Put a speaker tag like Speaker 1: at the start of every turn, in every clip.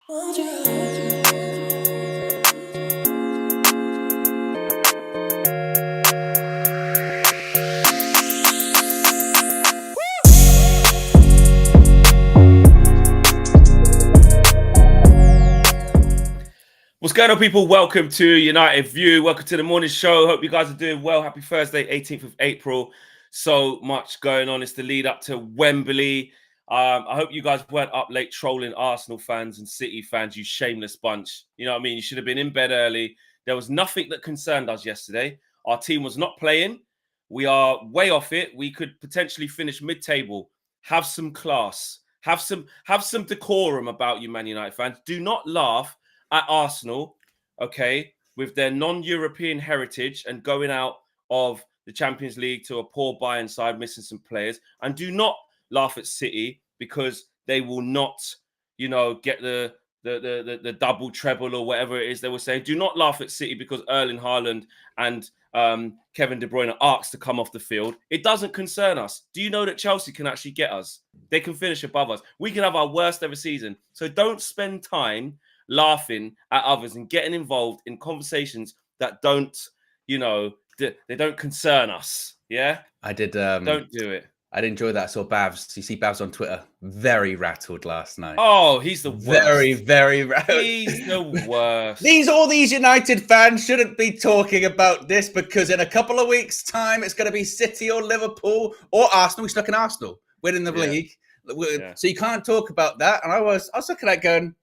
Speaker 1: What's going on, people? Welcome to United View. Welcome to the morning show. Hope you guys are doing well. Happy Thursday, 18th of April. So much going on. It's the lead up to Wembley. I hope you guys weren't up late trolling Arsenal fans and City fans, you shameless bunch. You know what I mean? You should have been in bed early. There was nothing that concerned us yesterday. Our team was not playing. We are way off it. We could potentially finish mid-table. Have some class. Have some decorum about you, Man United fans. Do not laugh at Arsenal, okay, with their non-European heritage and going out of the Champions League to a poor Bayern side, missing some players. And do not laugh at City because they will not, get the double treble or whatever it is they were saying. Do not laugh at City because Erling Haaland and Kevin De Bruyne are asked to come off the field. It doesn't concern us. Do you know that Chelsea can actually get us? They can finish above us. We can have our worst ever season. So don't spend time laughing at others and getting involved in conversations that don't, they don't concern us. Yeah,
Speaker 2: I did.
Speaker 1: Don't do it.
Speaker 2: I'd enjoy that. I saw Babs. You see Babs on Twitter, very rattled last night.
Speaker 1: Oh, he's the worst.
Speaker 2: Very, very rattled.
Speaker 1: He's the worst.
Speaker 2: All these United fans shouldn't be talking about this because in a couple of weeks' time, it's going to be City or Liverpool or Arsenal. We stuck in Arsenal winning the league, so you can't talk about that. And I was looking at going,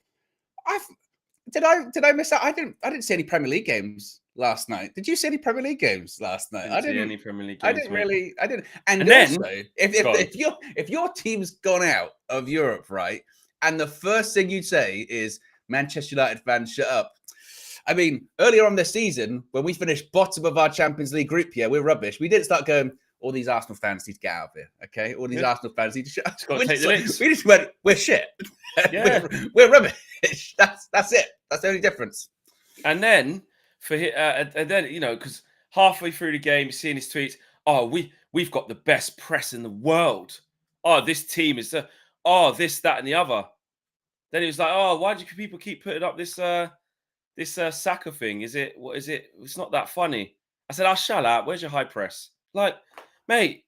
Speaker 2: Did I miss out? I didn't see any Premier League games last night. Did you see any Premier League games last night?
Speaker 1: I didn't see any Premier League games.
Speaker 2: I didn't. And then, also, if your team's gone out of Europe, right, and the first thing you'd say is Manchester United fans, shut up. I mean, earlier on this season, when we finished bottom of our Champions League group, we're rubbish. We didn't start going, all these Arsenal fans need to get out of here, okay? All these Arsenal fans need to shut up. We just went, we're shit.
Speaker 1: Yeah.
Speaker 2: we're rubbish. That's it. That's the only difference.
Speaker 1: And then because halfway through the game, you're seeing his tweets. Oh, we've got the best press in the world. Oh, this team is this, that, and the other. Then it was like, oh, why do people keep putting up this Saka thing? What is it? It's not that funny. I said, shut up. Where's your high press? Like, mate,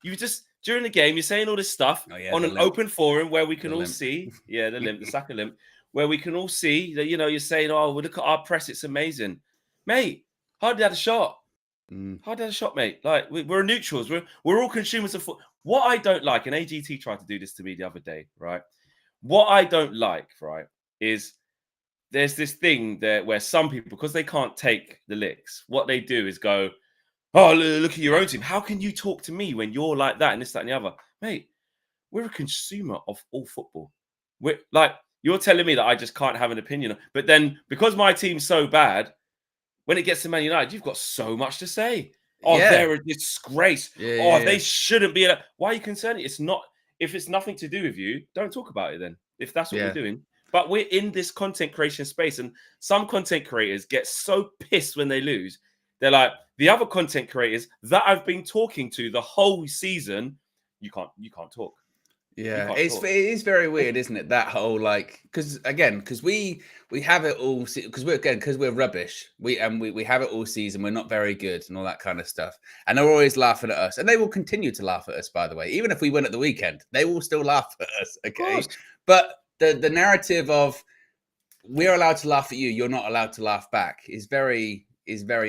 Speaker 1: you just during the game, you're saying all this stuff on an open forum where we can all see, the Saka limp, where we can all see that, you're saying, oh, well, look at our press, it's amazing. Mate, hardly had a shot. Hardly had a shot, mate. Like, we're neutrals. We're all consumers of football. What I don't like, and AGT tried to do this to me the other day, right? What I don't like, right, is there's this thing there where some people, because they can't take the licks, what they do is go, oh, look at your own team. How can you talk to me when you're like that and this, that, and the other? Mate, we're a consumer of all football. We're like, you're telling me that I just can't have an opinion. But then because my team's so bad, when it gets to Man United, you've got so much to say. Oh, they're a disgrace. They shouldn't be. Why are you concerned? It's not. If it's nothing to do with you, don't talk about it then. If that's what we're doing. But we're in this content creation space, and some content creators get so pissed when they lose. They're like, the other content creators that I've been talking to the whole season, you can't talk.
Speaker 2: Yeah, it is very weird, isn't it? That whole because we have it all because we're rubbish. We have it all season. We're not very good and all that kind of stuff. And they're always laughing at us, and they will continue to laugh at us. By the way, even if we win at the weekend, they will still laugh at us. Okay, but the narrative of we're allowed to laugh at you, you're not allowed to laugh back is very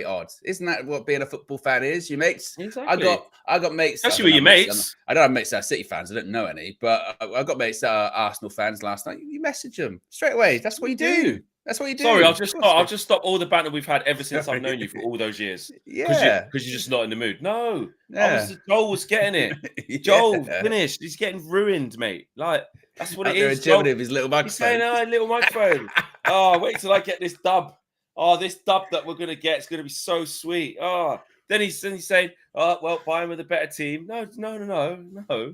Speaker 2: odd. Isn't that what being a football fan is? Your mates.
Speaker 1: Exactly.
Speaker 2: I got mates.
Speaker 1: Especially with your mates.
Speaker 2: I don't have mates that are City fans. I don't know any, but I got mates that are Arsenal fans last night. You message them straight away. That's what you do. That's what you do.
Speaker 1: Sorry, I'll just stop all the banter we've had ever since I've known you for all those years.
Speaker 2: Yeah.
Speaker 1: Because you're just not in the mood. No. Joel was getting it. Joel finished. He's getting ruined, mate. Like, that's what it is.
Speaker 2: With his little microphone.
Speaker 1: He's saying, little microphone. Wait till I get this dub. Oh, this dub that we're going to get is going to be so sweet. Oh, then he's saying, well, Bayern with a better team. No.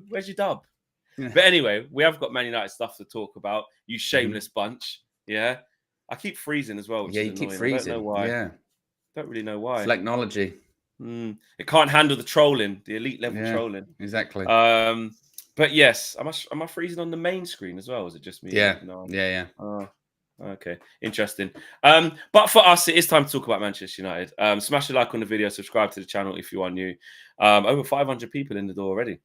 Speaker 1: Where's your dub? Yeah. But anyway, we have got Man United stuff to talk about. You shameless bunch. Yeah. I keep freezing as well. Which is
Speaker 2: you
Speaker 1: annoying.
Speaker 2: Keep freezing.
Speaker 1: I don't know why.
Speaker 2: Yeah.
Speaker 1: Don't really know why.
Speaker 2: It's technology.
Speaker 1: It can't handle the trolling, the elite level trolling.
Speaker 2: Exactly.
Speaker 1: But yes, am I freezing on the main screen as well? Is it just me?
Speaker 2: Yeah.
Speaker 1: No.
Speaker 2: Yeah.
Speaker 1: Okay, interesting. But for us, it is time to talk about Manchester United. Smash a like on the video, subscribe to the channel if you are new. Over 500 people in the door already,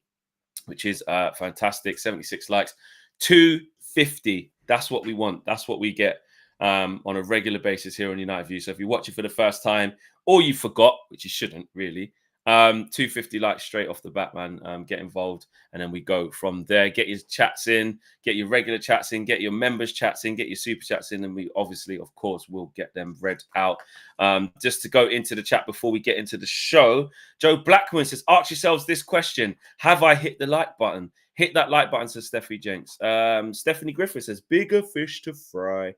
Speaker 1: which is fantastic. 76 likes, 250. That's what we want. That's what we get on a regular basis here on United View. So if you watch it for the first time or you forgot, which you shouldn't really, 250 likes straight off the bat, man. Get involved, and then we go from there. Get your chats in, get your regular chats in, get your members chats in, get your super chats in, and we obviously, of course, will get them read out. Just to go into the chat before we get into the show, Joe Blackman says, ask yourselves this question: have I hit the like button? Hit that like button, says Steffi Jenks. Stephanie Griffith says, bigger fish to fry.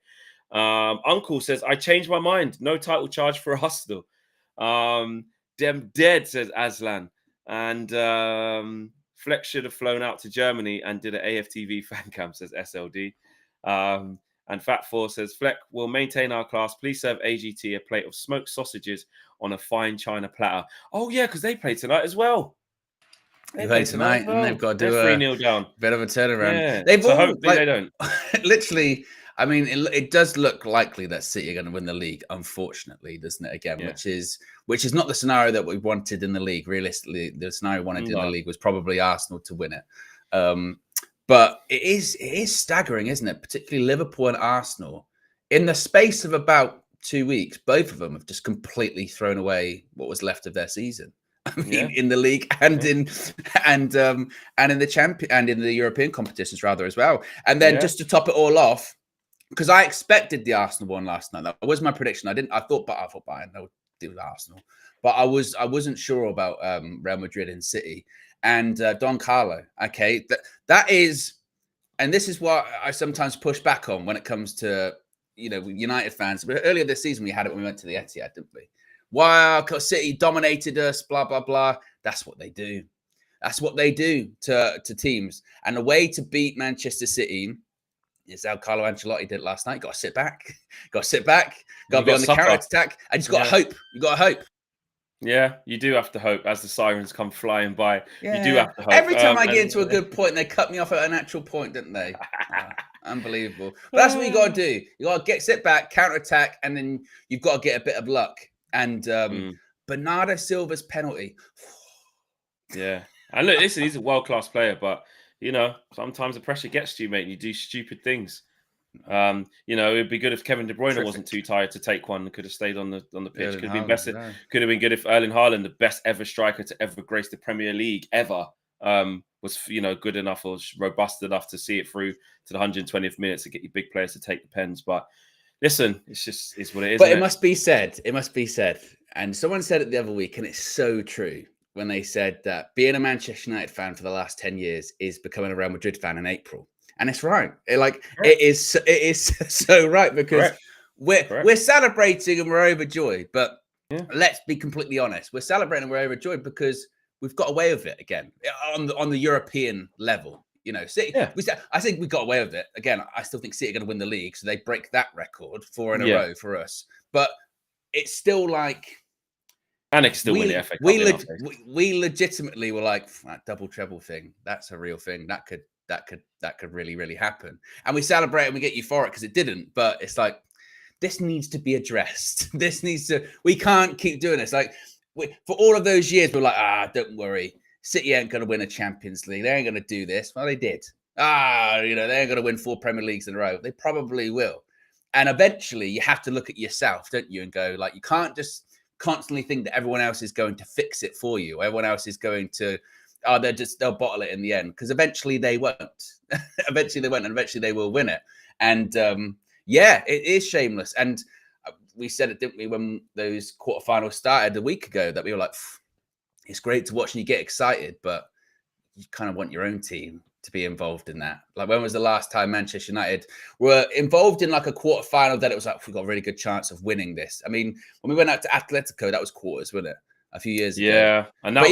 Speaker 1: Uncle says, I changed my mind. No title charge for Arsenal. Dem dead, says Aslan. And Fleck should have flown out to Germany and did an AFTV fan cam, says SLD. And Fat Four says, Fleck will maintain our class. Please serve AGT a plate of smoked sausages on a fine china platter. Oh, yeah, because they play tonight as well.
Speaker 2: They play tonight, and they've got to do a
Speaker 1: 3-0 down.
Speaker 2: Bit of a turnaround.
Speaker 1: Yeah.
Speaker 2: They've
Speaker 1: so
Speaker 2: all,
Speaker 1: hopefully they don't.
Speaker 2: Literally, I mean, it does look likely that City are going to win the league, unfortunately, doesn't it? Again, which is not the scenario that we wanted in the league. Realistically, the scenario we wanted in the league was probably Arsenal to win it. But it is staggering, isn't it? Particularly Liverpool and Arsenal. In the space of about 2 weeks, both of them have just completely thrown away what was left of their season. I mean, in the league and in the champion and in the European competitions rather as well. And then just to top it all off, because I expected the Arsenal one last night. That was my prediction. I thought Bayern would deal with Arsenal, but I wasn't sure about Real Madrid and City and Don Carlo. Okay, that is, and this is what I sometimes push back on when it comes to United fans. But earlier this season we had it when we went to the Etihad, didn't we? Wow, City dominated us, blah, blah, blah. That's what they do. That's what they do to teams. And the way to beat Manchester City is how Carlo Ancelotti did last night. Got to sit back. Got to be on the counter-attack. And just got to hope. You got to hope.
Speaker 1: Yeah, you do have to hope as the sirens come flying by. Yeah. You do have to hope.
Speaker 2: Every time I get into a good point, they cut me off at a natural point, didn't they? Unbelievable. But that's what you got to do. You got to sit back, counter-attack, and then you've got to get a bit of luck. And Bernardo Silva's penalty.
Speaker 1: Yeah. And look, listen, he's a world-class player, but, sometimes the pressure gets to you, mate, and you do stupid things. It'd be good if Kevin De Bruyne wasn't too tired to take one and could have stayed on the pitch. Could have been better. Yeah. Could have been good if Erling Haaland, the best ever striker to ever grace the Premier League ever, was, good enough or robust enough to see it through to the 120th minute to get your big players to take the pens. But listen, it's what it is.
Speaker 2: But it must be said. It must be said. And someone said it the other week, and it's so true when they said that being a Manchester United fan for the last 10 years is becoming a Real Madrid fan in April. And it's right. It is so right because we're celebrating and we're overjoyed. But let's be completely honest. We're celebrating and we're overjoyed because we've got away with it again on the European level. City. Yeah. I think we got away with it. Again, I still think City are going to win the league, so they break that record 4 in a row for us. But it's still like,
Speaker 1: and they can still win the FA Cup.
Speaker 2: We legitimately were like, that double treble thing. That's a real thing. That could really, really happen. And we celebrate and we get euphoric because it didn't. But it's like, this needs to be addressed. We can't keep doing this. Like for all of those years, we're like, don't worry. City ain't going to win a Champions League. They ain't going to do this. Well, they did. They ain't going to win 4 Premier Leagues in a row. They probably will. And eventually you have to look at yourself, don't you? And go like, you can't just constantly think that everyone else is going to fix it for you. Everyone else is going to, they'll bottle it in the end. Because eventually they won't. Eventually they won't. And eventually they will win it. And it is shameless. And we said it, didn't we, when those quarterfinals started a week ago, that we were like, it's great to watch and you get excited, but you kind of want your own team to be involved in that. Like, when was the last time Manchester United were involved in like a quarterfinal that it was like, we've got a really good chance of winning this? I mean, when we went out to Atletico, that was quarters, wasn't it? A few years ago.
Speaker 1: Yeah.
Speaker 2: And that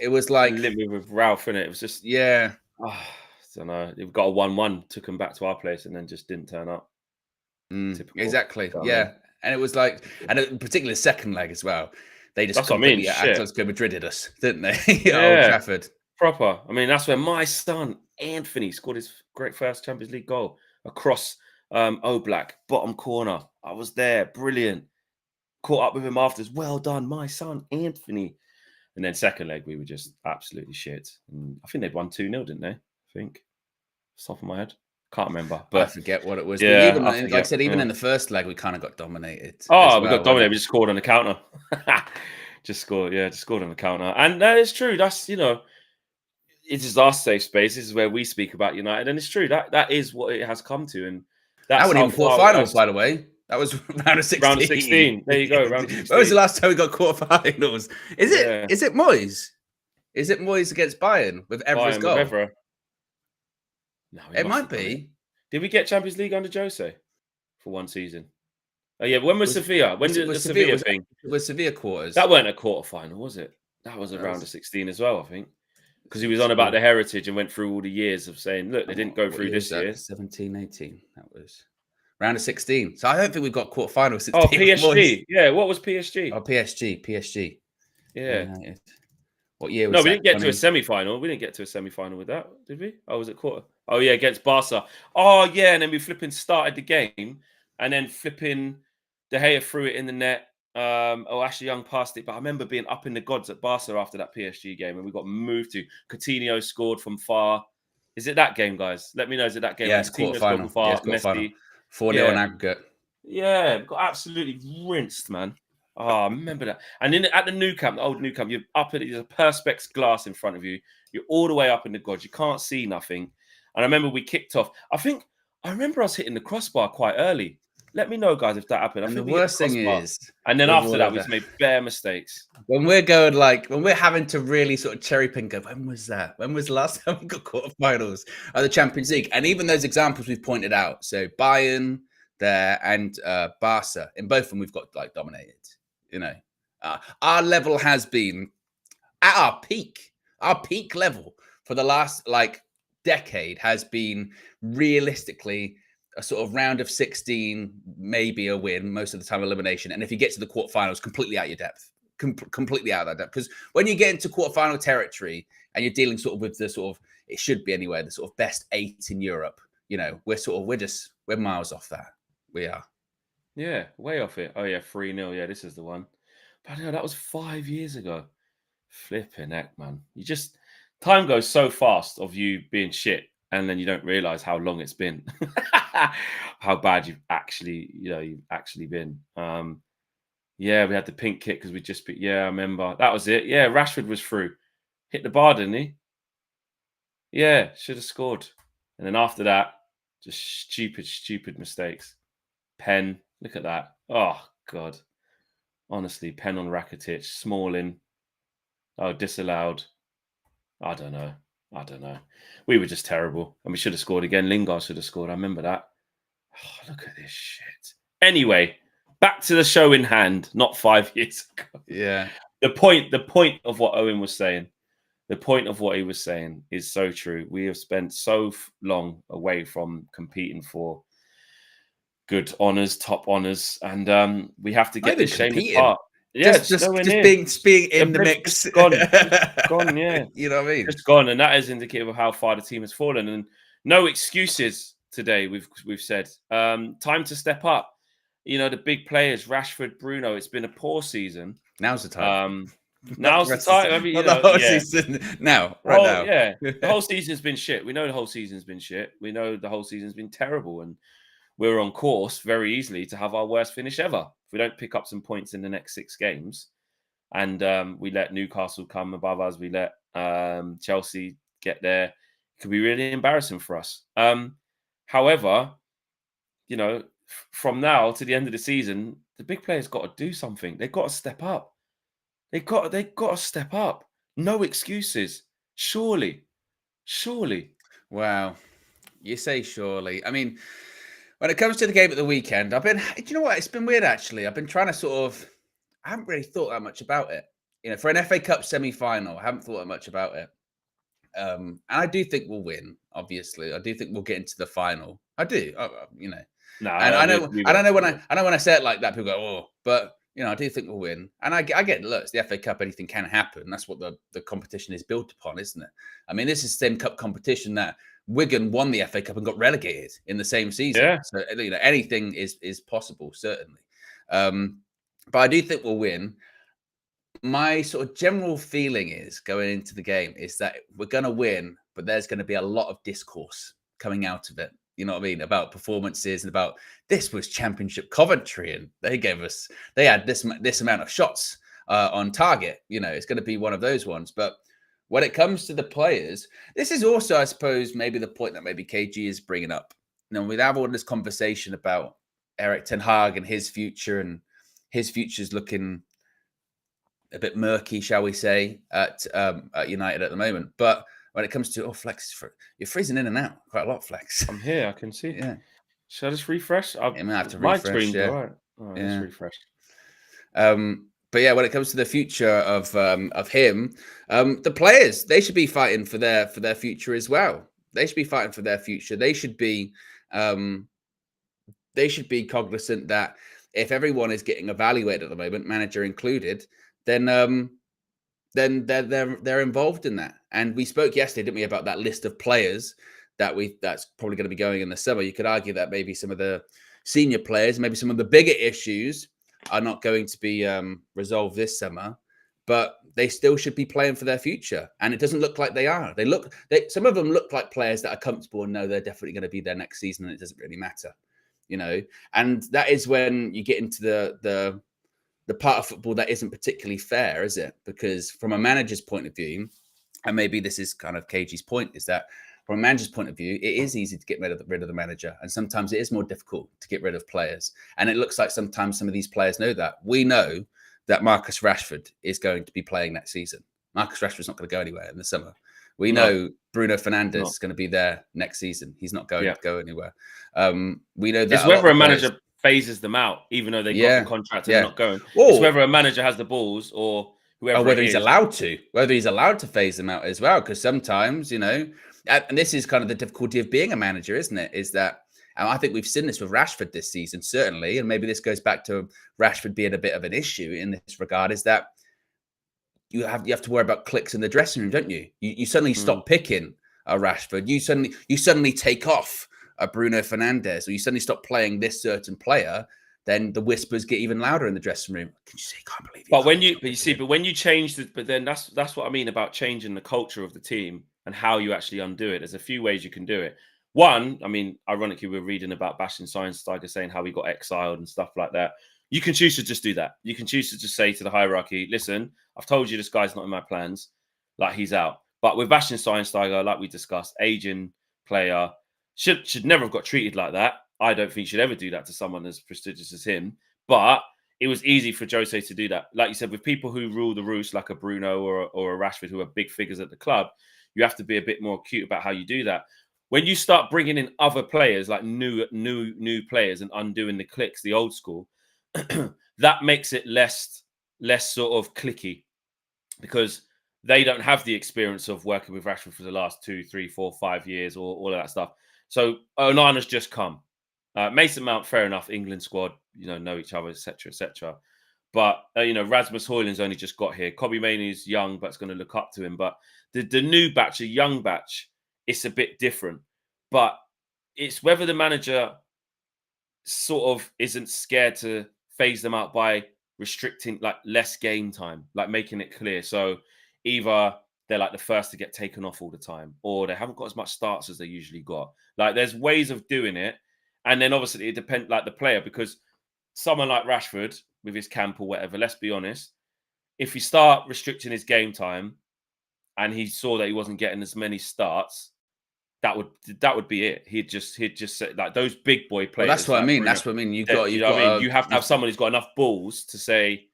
Speaker 2: it was like
Speaker 1: with Ralph, innit? It was just, I don't know. We've got a 1-1, took them back to our place and then just didn't turn up.
Speaker 2: Exactly. Yeah. And it was like, and particularly the second leg as well. They just completely Atletico Madrid-ed us, didn't they? Old Trafford.
Speaker 1: Proper. I mean, that's where my son, Anthony, scored his great first Champions League goal across Oblak, bottom corner. I was there, brilliant. Caught up with him afterwards. Well done, my son, Anthony. And then second leg, we were just absolutely shit. And I think they'd won 2-0, didn't they? I think. Top of my head. Can't remember. But
Speaker 2: I forget what it was.
Speaker 1: Yeah,
Speaker 2: but even
Speaker 1: I forget.
Speaker 2: like I said, even in the first leg, we kind of got dominated.
Speaker 1: Oh, we got dominated. We just scored on the counter. Just scored on the counter. And that is true. That's, it is our safe space. This is where we speak about United. And it's true. That is what it has come to. And that's
Speaker 2: that wasn't even quarterfinals, by the way. That was round of 16.
Speaker 1: Round of 16. There you go. Round of 16.
Speaker 2: When was the last time we got quarterfinals? Is it Moyes? Is it Moyes against Bayern with Evra's goal?
Speaker 1: With Evra. No,
Speaker 2: it might be.
Speaker 1: Did we get Champions League under Jose for one season? Oh yeah. When was Sevilla? When did the Sevilla thing?
Speaker 2: It was Sevilla quarters.
Speaker 1: That weren't a quarterfinal, was it? That was a round of 16 as well, I think. Because he was on about the heritage and went through all the years of saying, look, they didn't go through this year.
Speaker 2: 17, 18. That was round of 16. So I don't think we've got quarterfinals since.
Speaker 1: Oh, PSG. Yeah, what was PSG?
Speaker 2: Oh, PSG.
Speaker 1: Yeah.
Speaker 2: United. What year was
Speaker 1: that?
Speaker 2: We
Speaker 1: didn't get to a semi-final. We didn't get to a semi-final with that, did we? Oh, was it quarter? Oh, yeah, against Barca. Oh, yeah, and then we flipping started the game, and then flipping De Gea threw it in the net. Ashley Young passed it, but I remember being up in the gods at Barca after that PSG game, and we got moved to. Coutinho scored from far. Is it that game, guys? Let me know. Is it that game?
Speaker 2: Yeah, it's quarterfinal.
Speaker 1: Yeah, it's quarterfinal.
Speaker 2: 4-0 in aggregate.
Speaker 1: Yeah, got absolutely rinsed, man. Oh, I remember that. And then at the Nou Camp, the old Nou Camp, you're up at it. There's a perspex glass in front of you. You're all the way up in the gods. You can't see nothing. And I remember we kicked off. I remember us hitting the crossbar quite early. Let me know, guys, if that happened.
Speaker 2: And the worst thing is,
Speaker 1: and then after that, we just made bare mistakes.
Speaker 2: When we're having to really sort of cherry pick, when was that? When was the last time we got quarterfinals of the Champions League? And even those examples we've pointed out, so Bayern there and Barca, in both of them, we've got dominated. Our level has been at our peak. Our peak level for the last decade has been realistically a sort of round of 16, maybe a win, most of the time elimination. And if you get to the quarterfinals, completely out your depth, completely out of that depth. Because when you get into quarterfinal territory and you're dealing sort of with the sort of, it should be anyway, the sort of best 8 in Europe, we're miles off that. We are.
Speaker 1: Yeah, way off it. Oh yeah, 3-0. Yeah, this is the one. But that was 5 years ago. Flipping heck, man. Time goes so fast of you being shit, and then you don't realize how long it's been. How bad you've actually been. Yeah, we had the pink kit because we just I remember. That was it. Yeah, Rashford was through. Hit the bar, didn't he? Yeah, should have scored. And then after that, just stupid mistakes. Pen, look at that. Oh, God. Honestly, pen on Rakitic, Smalling. Oh, disallowed. I don't know. We were just terrible. And we should have scored again. Lingard should have scored. I remember that. Oh, look at this shit. Anyway, back to the show in hand, not 5 years ago.
Speaker 2: Yeah.
Speaker 1: The point of what Owen was saying, the point of what he was saying is so true. We have spent so long away from competing for good honours, top honours, and we have to get this shame apart. Yeah,
Speaker 2: just being in the mix.
Speaker 1: Gone, yeah.
Speaker 2: You know what I mean?
Speaker 1: It's gone, and that is indicative of how far the team has fallen. And no excuses today. We've said time to step up. The big players, Rashford, Bruno. It's been a poor season.
Speaker 2: Now's the time.
Speaker 1: Now's the time. I mean,
Speaker 2: the whole season now.
Speaker 1: Yeah, the whole season's been shit. We know the whole season's been shit. We know the whole season's been terrible, and we're on course very easily to have our worst finish ever. If we don't pick up some points in the next 6 games, and we let Newcastle come above us, we let Chelsea get there, it could be really embarrassing for us. However, from now to the end of the season, the big players got to do something. They've got to step up. They've got to step up. No excuses. Surely.
Speaker 2: Wow. You say surely. I mean, when it comes to the game at the weekend, it's been weird actually. I've been trying to I haven't really thought that much about it. For an FA Cup semi-final, I haven't thought that much about it. And I do think we'll win, obviously. I do think we'll get into the final. I do,
Speaker 1: No,
Speaker 2: and I know when I say it like that, people go, "Oh," but I do think we'll win. And I get, look, it's the FA Cup, anything can happen. That's what the competition is built upon, isn't it? I mean, this is the same cup competition that Wigan won the FA Cup and got relegated in the same season.
Speaker 1: Yeah.
Speaker 2: So, anything is possible, certainly. But I do think we'll win. My sort of general feeling is going into the game is that we're going to win, but there's going to be a lot of discourse coming out of it. You know what I mean? About performances and about this was Championship Coventry and they had this amount of shots on target. It's going to be one of those ones. But when it comes to the players, this is also, I suppose, maybe the point that maybe KG is bringing up. We have all this conversation about Erik ten Hag and his future, and his future's looking a bit murky, shall we say, at United at the moment. But when it comes to Flex, you're freezing in and out quite a lot, Flex.
Speaker 1: I'm here. I can see.
Speaker 2: Yeah.
Speaker 1: Should I just refresh?
Speaker 2: I might have to
Speaker 1: my
Speaker 2: refresh.
Speaker 1: screen's
Speaker 2: Yeah.
Speaker 1: all right. Let's refresh.
Speaker 2: But yeah, when it comes to the future of him, the players, they should be fighting for their future as well. They should be fighting for their future. They should be cognizant that if everyone is getting evaluated at the moment, manager included, then they're involved in that. And we spoke yesterday, didn't we, about that list of players that's probably going to be going in the summer. You could argue that maybe some of the senior players, maybe some of the bigger issues are not going to be resolved this summer, but they still should be playing for their future. And it doesn't look like they are. Some of them look like players that are comfortable and know they're definitely going to be there next season, and it doesn't really matter, And that is when you get into the part of football that isn't particularly fair, is it? Because from a manager's point of view, and maybe this is kind of KG's point, is that from a manager's point of view, it is easy to get rid of the manager. And sometimes it is more difficult to get rid of players. And it looks like sometimes some of these players know that. We know that Marcus Rashford is going to be playing next season. Marcus Rashford's not going to go anywhere in the summer. We know Bruno Fernandes is going to be there next season. He's not going to go anywhere. We know that
Speaker 1: it's whether a manager phases them out, even though they got the contract and they're not going. It's whether a manager has the balls or whether
Speaker 2: he's allowed to phase them out as well. Because sometimes, and this is kind of the difficulty of being a manager, isn't it? Is that, and I think we've seen this with Rashford this season, certainly, and maybe this goes back to Rashford being a bit of an issue in this regard, is that you have to worry about clicks in the dressing room, don't you? You suddenly stop picking a Rashford. You suddenly take off a Bruno Fernandes, or you suddenly stop playing this certain player. Then the whispers get even louder in the dressing room. Can you say, I can't believe it? But
Speaker 1: when you change but then that's what I mean about changing the culture of the team and how you actually undo it. There's a few ways you can do it. One, I mean, ironically, we're reading about Bastian Schweinsteiger saying how he got exiled and stuff like that. You can choose to just do that. You can choose to just say to the hierarchy, listen, I've told you this guy's not in my plans. Like, he's out. But with Bastian Schweinsteiger, like we discussed, aging player, should never have got treated like that. I don't think he should ever do that to someone as prestigious as him. But it was easy for Jose to do that. Like you said, with people who rule the roost, like a Bruno or a Rashford, who are big figures at the club, you have to be a bit more acute about how you do that. When you start bringing in other players, like new players, and undoing the clicks, the old school, that makes it less sort of clicky, because they don't have the experience of working with Rashford for the last 2, 3, 4, 5 years, or all of that stuff. So Onana's just come. Mason Mount, fair enough, England squad, know each other, etc., etc. But Rasmus Højlund's only just got here. Kobbie Mainoo's young, but it's going to look up to him. But the new batch, a young batch, it's a bit different. But it's whether the manager sort of isn't scared to phase them out by restricting like less game time, like making it clear. So either they're like the first to get taken off all the time, or they haven't got as much starts as they usually got. Like, there's ways of doing it. And then obviously it depends, like the player, because someone like Rashford with his camp or whatever, let's be honest, if you start restricting his game time and he saw that he wasn't getting as many starts, that would be it. He'd just say, like, those big boy players.
Speaker 2: Well, that's what I mean. That's what I mean. You have
Speaker 1: to have someone who's got enough balls to say.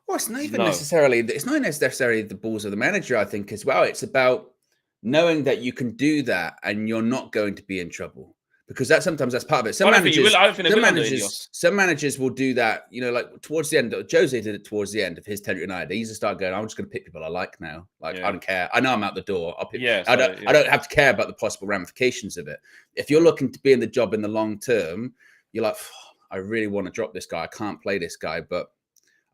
Speaker 2: Well, it's not even necessarily. It's not necessarily the balls of the manager, I think, as well. It's about knowing that you can do that and you're not going to be in trouble. Because sometimes that's part of it. Some managers will do that, like towards the end. Jose did it towards the end of his tenure at United. He used to start going, I'm just going to pick people I like now. Like, I don't care. I know I'm out the door. I'll pick. I don't have to care about the possible ramifications of it. If you're looking to be in the job in the long term, you're like, I really want to drop this guy. I can't play this guy, but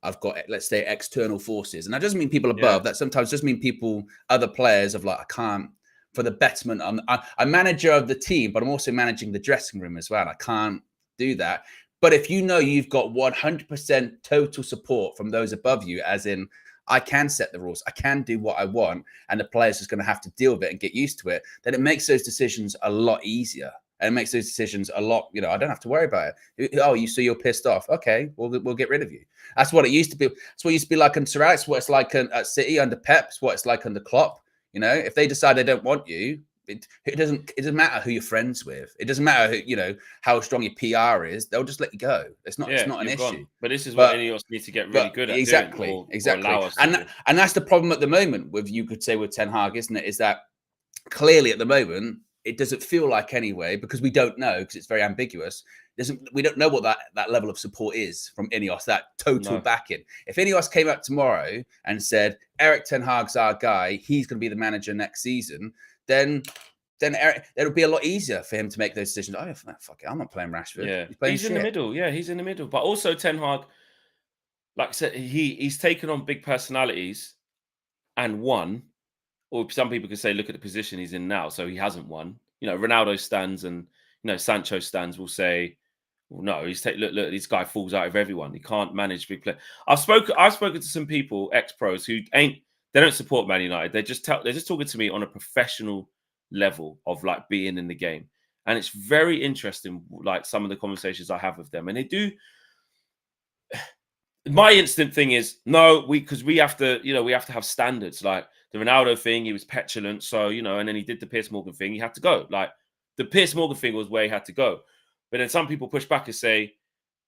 Speaker 2: I've got, let's say, external forces. And that doesn't mean people above. That sometimes just mean people, other players of like, I can't, for the betterment. I'm manager of the team, but I'm also managing the dressing room as well. I can't do that. But if you know you've got 100% total support from those above you, as in, I can set the rules, I can do what I want, and the players just going to have to deal with it and get used to it, then it makes those decisions a lot easier. And it makes those decisions a lot, I don't have to worry about it. Oh, you're pissed off. Okay, we'll get rid of you. That's what it used to be. That's what it used to be like in Sir. It's what it's like at City under Pep. It's what it's like under Klopp. If they decide they don't want you, it doesn't matter who you're friends with. It doesn't matter who, how strong your PR is. They'll just let you go. It's not an issue.
Speaker 1: Gone. But this is what INEOS needs to get really good at.
Speaker 2: Exactly.
Speaker 1: Or
Speaker 2: and that's the problem at the moment with, you could say, with Ten Hag, isn't it? Is that clearly at the moment it doesn't feel like, anyway, because we don't know, because it's very ambiguous. We don't know what that level of support is from INEOS, that total backing. If INEOS came out tomorrow and said, Erik Ten Hag's our guy, he's going to be the manager next season, then Eric, it'll be a lot easier for him to make those decisions. Oh, fuck it, I'm not playing Rashford.
Speaker 1: Yeah, he's in the middle. Yeah, he's in the middle. But also Ten Hag, like I said, he's taken on big personalities and won. Or some people could say, look at the position he's in now. So he hasn't won. Ronaldo stands and Sancho stands will say, well, no, look, this guy falls out of everyone. He can't manage big play. I've spoken to some people, ex-pros, who they don't support Man United. They're just talking to me on a professional level of like being in the game. And it's very interesting, like some of the conversations I have with them. And they do. My instant thing is no, because we have to, we have to have standards. Like the Ronaldo thing, he was petulant, so and then he did the Piers Morgan thing. He had to go. Like the Piers Morgan thing was where he had to go. But then some people push back and say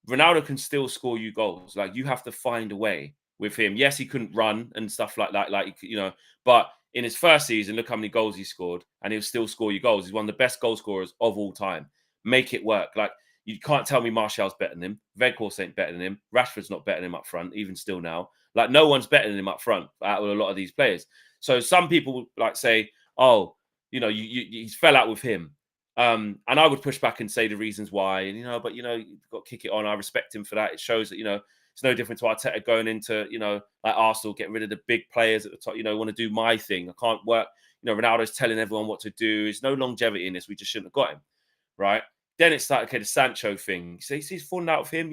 Speaker 1: Ronaldo can still score you goals. Like you have to find a way with him. Yes, he couldn't run and stuff like that. Like but in his first season, look how many goals he scored, and he'll still score you goals. He's one of the best goal scorers of all time. Make it work. Like. You can't tell me Martial's better than him. Weghorst ain't better than him. Rashford's not better than him up front, even still now. Like, no one's better than him up front out of a lot of these players. So some people like say, oh, you fell out with him. And I would push back and say the reasons why. And, but, you've got to kick it on. I respect him for that. It shows that, it's no different to Arteta going into, like Arsenal, getting rid of the big players at the top, want to do my thing. I can't work. Ronaldo's telling everyone what to do. There's no longevity in this. We just shouldn't have got him. Right. Then it's like, okay, the Sancho thing. He's fallen out of him,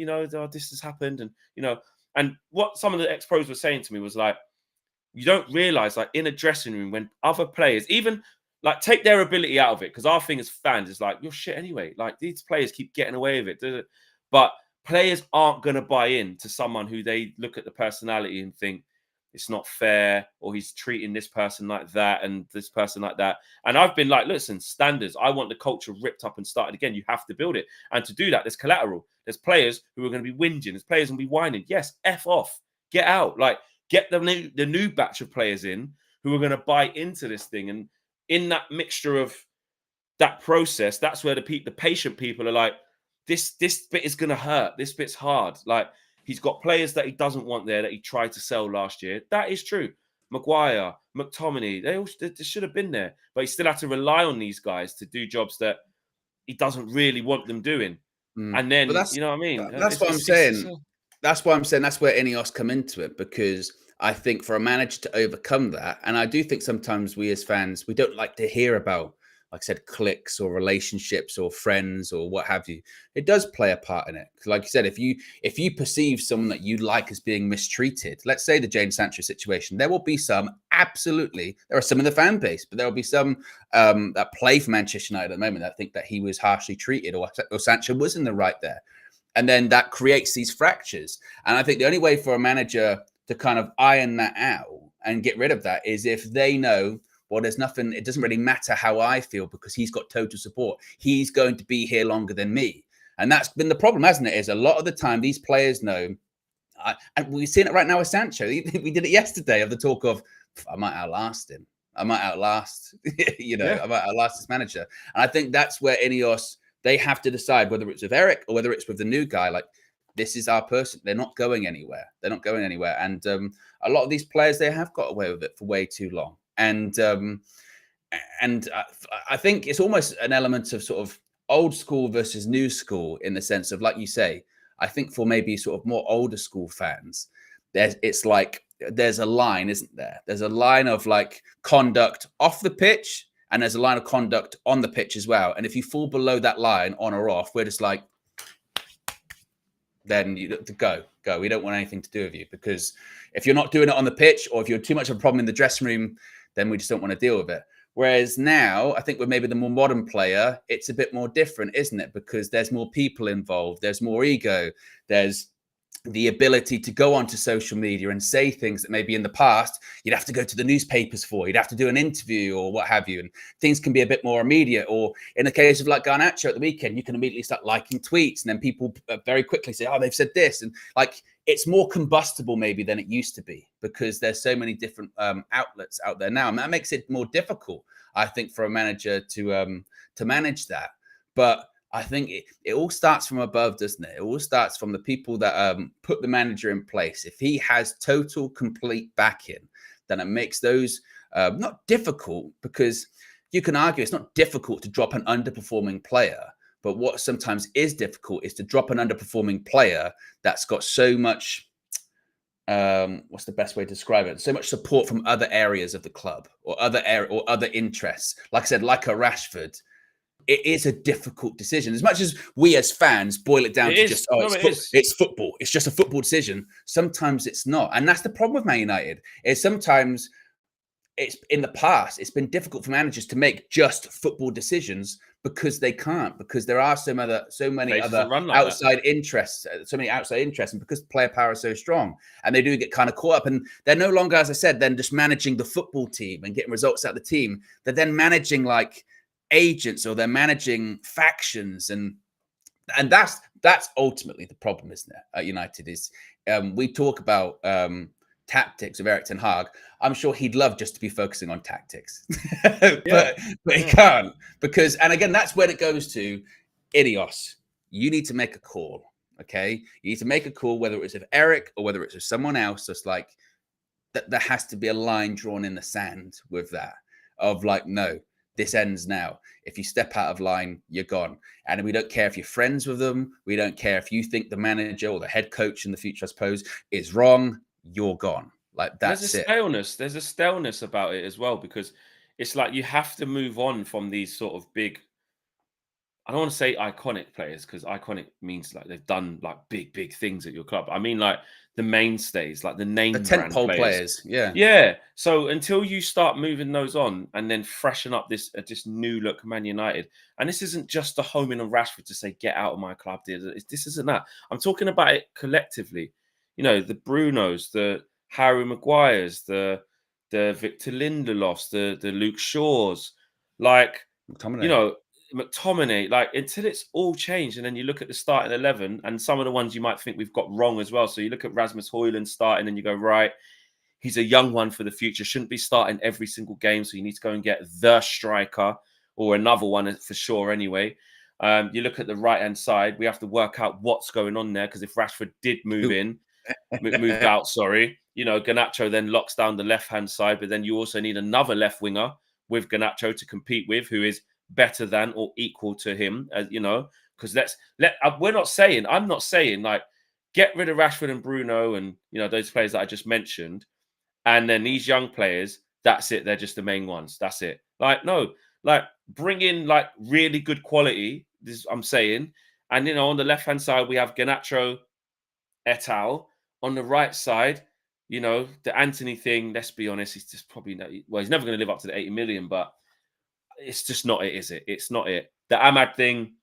Speaker 1: this has happened. And, and what some of the ex-pros were saying to me was like, you don't realize, like, in a dressing room when other players, even like, take their ability out of it, because our thing as fans is like, you're shit anyway. Like, these players keep getting away with it. But players aren't going to buy in to someone who they look at the personality and think, it's not fair, or he's treating this person like that and this person like that. And I've been like, listen, standards. I want the culture ripped up and started again. You have to build it. And to do that, there's collateral. There's players who are going to be whinging. There's players who will be whining. Yes, F off. Get out. Like, get the new batch of players in who are going to buy into this thing. And in that mixture of that process, that's where the patient people are like, this bit is going to hurt. This bit's hard. Like, he's got players that he doesn't want there that he tried to sell last year. That is true. Maguire, McTominay, they should have been there. But he still had to rely on these guys to do jobs that he doesn't really want them doing. And then, you know what I mean?
Speaker 2: That's what I'm saying. That's why I'm saying that's where INEOS come into it, because I think for a manager to overcome that, and I do think sometimes we as fans, we don't like to hear about, like I said, cliques or relationships or friends or what have you. It does play a part in it. Like you said, if you perceive someone that you like as being mistreated, let's say the Jadon Sancho situation, there will be some, absolutely, there are some in the fan base, but there will be some that play for Manchester United at the moment that think that he was harshly treated or Sancho was in the right there. And then that creates these fractures. And I think the only way for a manager to kind of iron that out and get rid of that is if they know, well, there's nothing, it doesn't really matter how I feel because he's got total support. He's going to be here longer than me. And that's been the problem, hasn't it? Is a lot of the time these players know, and we've seen it right now with Sancho. We did it yesterday of the talk of, I might outlast him. I might outlast, I might outlast this manager. And I think that's where INEOS, they have to decide whether it's with Eric or whether it's with the new guy. Like, this is our person. They're not going anywhere. They're not going anywhere. And a lot of these players, they have got away with it for way too long. And I think it's almost an element of sort of old school versus new school in the sense of, like you say, I think for maybe sort of more older school fans, it's like there's a line, isn't there? There's a line of like conduct off the pitch, and there's a line of conduct on the pitch as well. And if you fall below that line, on or off, we're just like, then you go. We don't want anything to do with you, because if you're not doing it on the pitch, or if you're too much of a problem in the dressing room, then we just don't want to deal with it. Whereas now, I think with maybe the more modern player, it's a bit more different, isn't it? Because there's more people involved, there's more ego, there's the ability to go onto social media and say things that maybe in the past you'd have to go to the newspapers for, you'd have to do an interview or what have you, and things can be a bit more immediate. Or in the case of like Garnacho at the weekend, you can immediately start liking tweets, and then people very quickly say, oh, they've said this, and like it's more combustible maybe than it used to be, because there's so many different outlets out there now, and that makes it more difficult, I think, for a manager to manage that. But I think it all starts from above, doesn't it? It all starts from the people that put the manager in place. If he has total, complete backing, then it makes those not difficult, because you can argue it's not difficult to drop an underperforming player. But what sometimes is difficult is to drop an underperforming player that's got so much, what's the best way to describe it? So much support from other areas of the club, or other interests. Like I said, like a Rashford. It is a difficult decision. As much as we as fans boil it down to just, it's football. It's just a football decision. Sometimes it's not. And that's the problem with Man United, is sometimes it's in the past, it's been difficult for managers to make just football decisions, because they can't, because there are so many other outside interests, and because player power is so strong, and they do get kind of caught up, and they're no longer, as I said, then just managing the football team and getting results out of the team. They're then managing like agents, or they're managing factions, and that's ultimately the problem, isn't it? At United is we talk about tactics of Erik ten Hag. I'm sure he'd love just to be focusing on tactics, but he can't, because, and again, that's when it goes to INEOS. You need to make a call, okay? You need to make a call, whether it's with Eric or whether it's with someone else. Just like that, there has to be a line drawn in the sand with that, of like, no, this ends now. If you step out of line, you're gone. And we don't care if you're friends with them. We don't care if you think the manager or the head coach in the future, I suppose, is wrong. You're gone. Like, that's
Speaker 1: it. There's a staleness about it as well, because it's like you have to move on from these sort of big, I don't want to say iconic players, because iconic means like they've done like big things at your club. I mean like the mainstays, like the name brand
Speaker 2: players.
Speaker 1: Yeah. So until you start moving those on and then freshen up this new look Man United, and this isn't just the homing on Rashford to say get out of my club. This isn't that. I'm talking about it collectively. You know, the Brunos, the Harry Maguires, the Victor Lindelofs, the Luke Shaws, like
Speaker 2: McTominay.
Speaker 1: You know, McTominay, like, until it's all changed. And then you look at the starting 11 and some of the ones you might think we've got wrong as well. So you look at Rasmus Højlund starting and you go, right, he's a young one for the future, shouldn't be starting every single game. So you need to go and get the striker, or another one for sure anyway. You look at the right-hand side, we have to work out what's going on there, because if Rashford did moved out, you know, Garnacho then locks down the left-hand side, but then you also need another left winger with Garnacho to compete with, who is better than or equal to him, you know, because I'm not saying like get rid of Rashford and Bruno and, you know, those players that I just mentioned, and then these young players, that's it, they're just the main ones, that's it. Like, no, like bring in like really good quality, this I'm saying, and, you know, on the left hand side we have Garnacho et al. On the right side, you know, the Anthony thing, let's be honest, he's just probably he's never going to live up to the 80 million, but it's just not it, is it? It's not it. The Ahmad thing,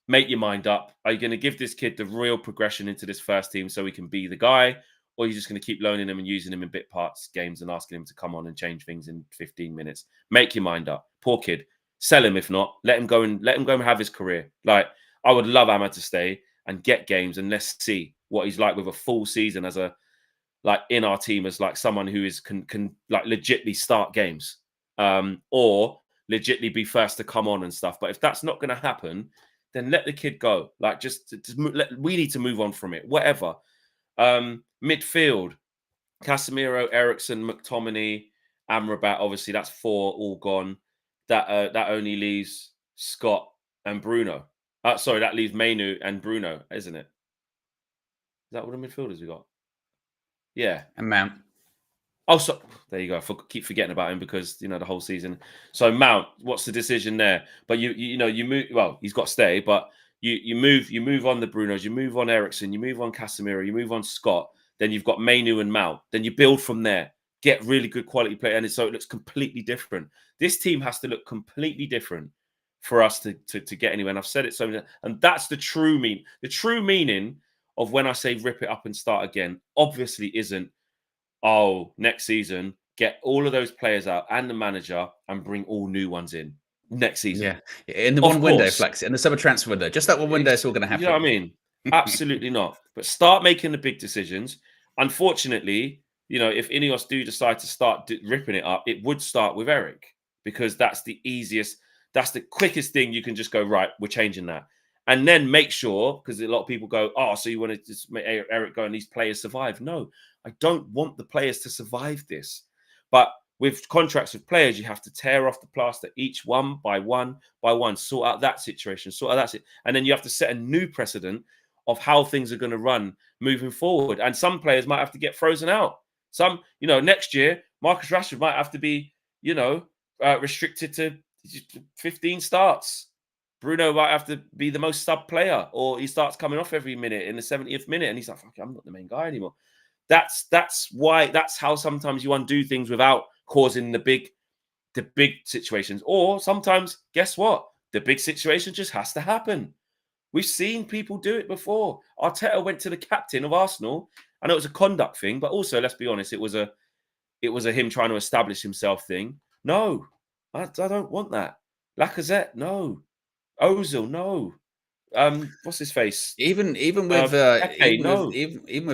Speaker 1: make your mind up. Are you going to give this kid the real progression into this first team so he can be the guy? Or are you just going to keep loaning him and using him in bit parts games and asking him to come on and change things in 15 minutes? Make your mind up. Poor kid. Sell him if not. Let him go and have his career. Like, I would love Ahmad to stay and get games, and let's see what he's like with a full season as a, like, in our team as like someone who is can like legitly start games. Or legitly be first to come on and stuff. But if that's not going to happen, then let the kid go. Like, we need to move on from it. Whatever. Midfield, Casemiro, Eriksen, McTominay, Amrabat. Obviously, that's 4 all gone. That only leaves Scott and Bruno. Sorry, that leaves Mainu and Bruno, isn't it? Is that what the midfielders we got? Yeah.
Speaker 2: And Mount.
Speaker 1: Oh, so there you go. Keep forgetting about him because the whole season. So Mount, what's the decision there? But you move. Well, he's got to stay, but you move on the Brunos, you move on Ericsson, you move on Casemiro, you move on Scott. Then you've got Mainu and Mount. Then you build from there. Get really good quality play, and so it looks completely different. This team has to look completely different for us to get anywhere. And I've said it so many, and that's the true meaning of when I say rip it up and start again. Obviously, isn't next season, get all of those players out and the manager and bring all new ones in next season.
Speaker 2: Yeah. In the one window, Flex, in the summer transfer window. Just that one window, it's all going to happen.
Speaker 1: You know what I mean? Absolutely not. But start making the big decisions. Unfortunately, if INEOS do decide to start ripping it up, it would start with Eric because that's the easiest, that's the quickest thing you can just go, right, we're changing that. And then make sure, because a lot of people go, so you want to just make Eric go and these players survive? No, I don't want the players to survive this. But with contracts with players, you have to tear off the plaster each one by one, sort out that situation, and then you have to set a new precedent of how things are going to run moving forward. And some players might have to get frozen out. Some, next year, Marcus Rashford might have to be, restricted to 15 starts. Bruno might have to be the most sub player, or he starts coming off every minute in the 70th minute, and he's like, "Fuck, I'm not the main guy anymore." That's how sometimes you undo things without causing the big situations. Or sometimes, guess what? The big situation just has to happen. We've seen people do it before. Arteta went to the captain of Arsenal. I know it was a conduct thing, but also, let's be honest, it was a him trying to establish himself thing. No, I don't want that. Lacazette, no. Ozil, no. What's his face?
Speaker 2: Even with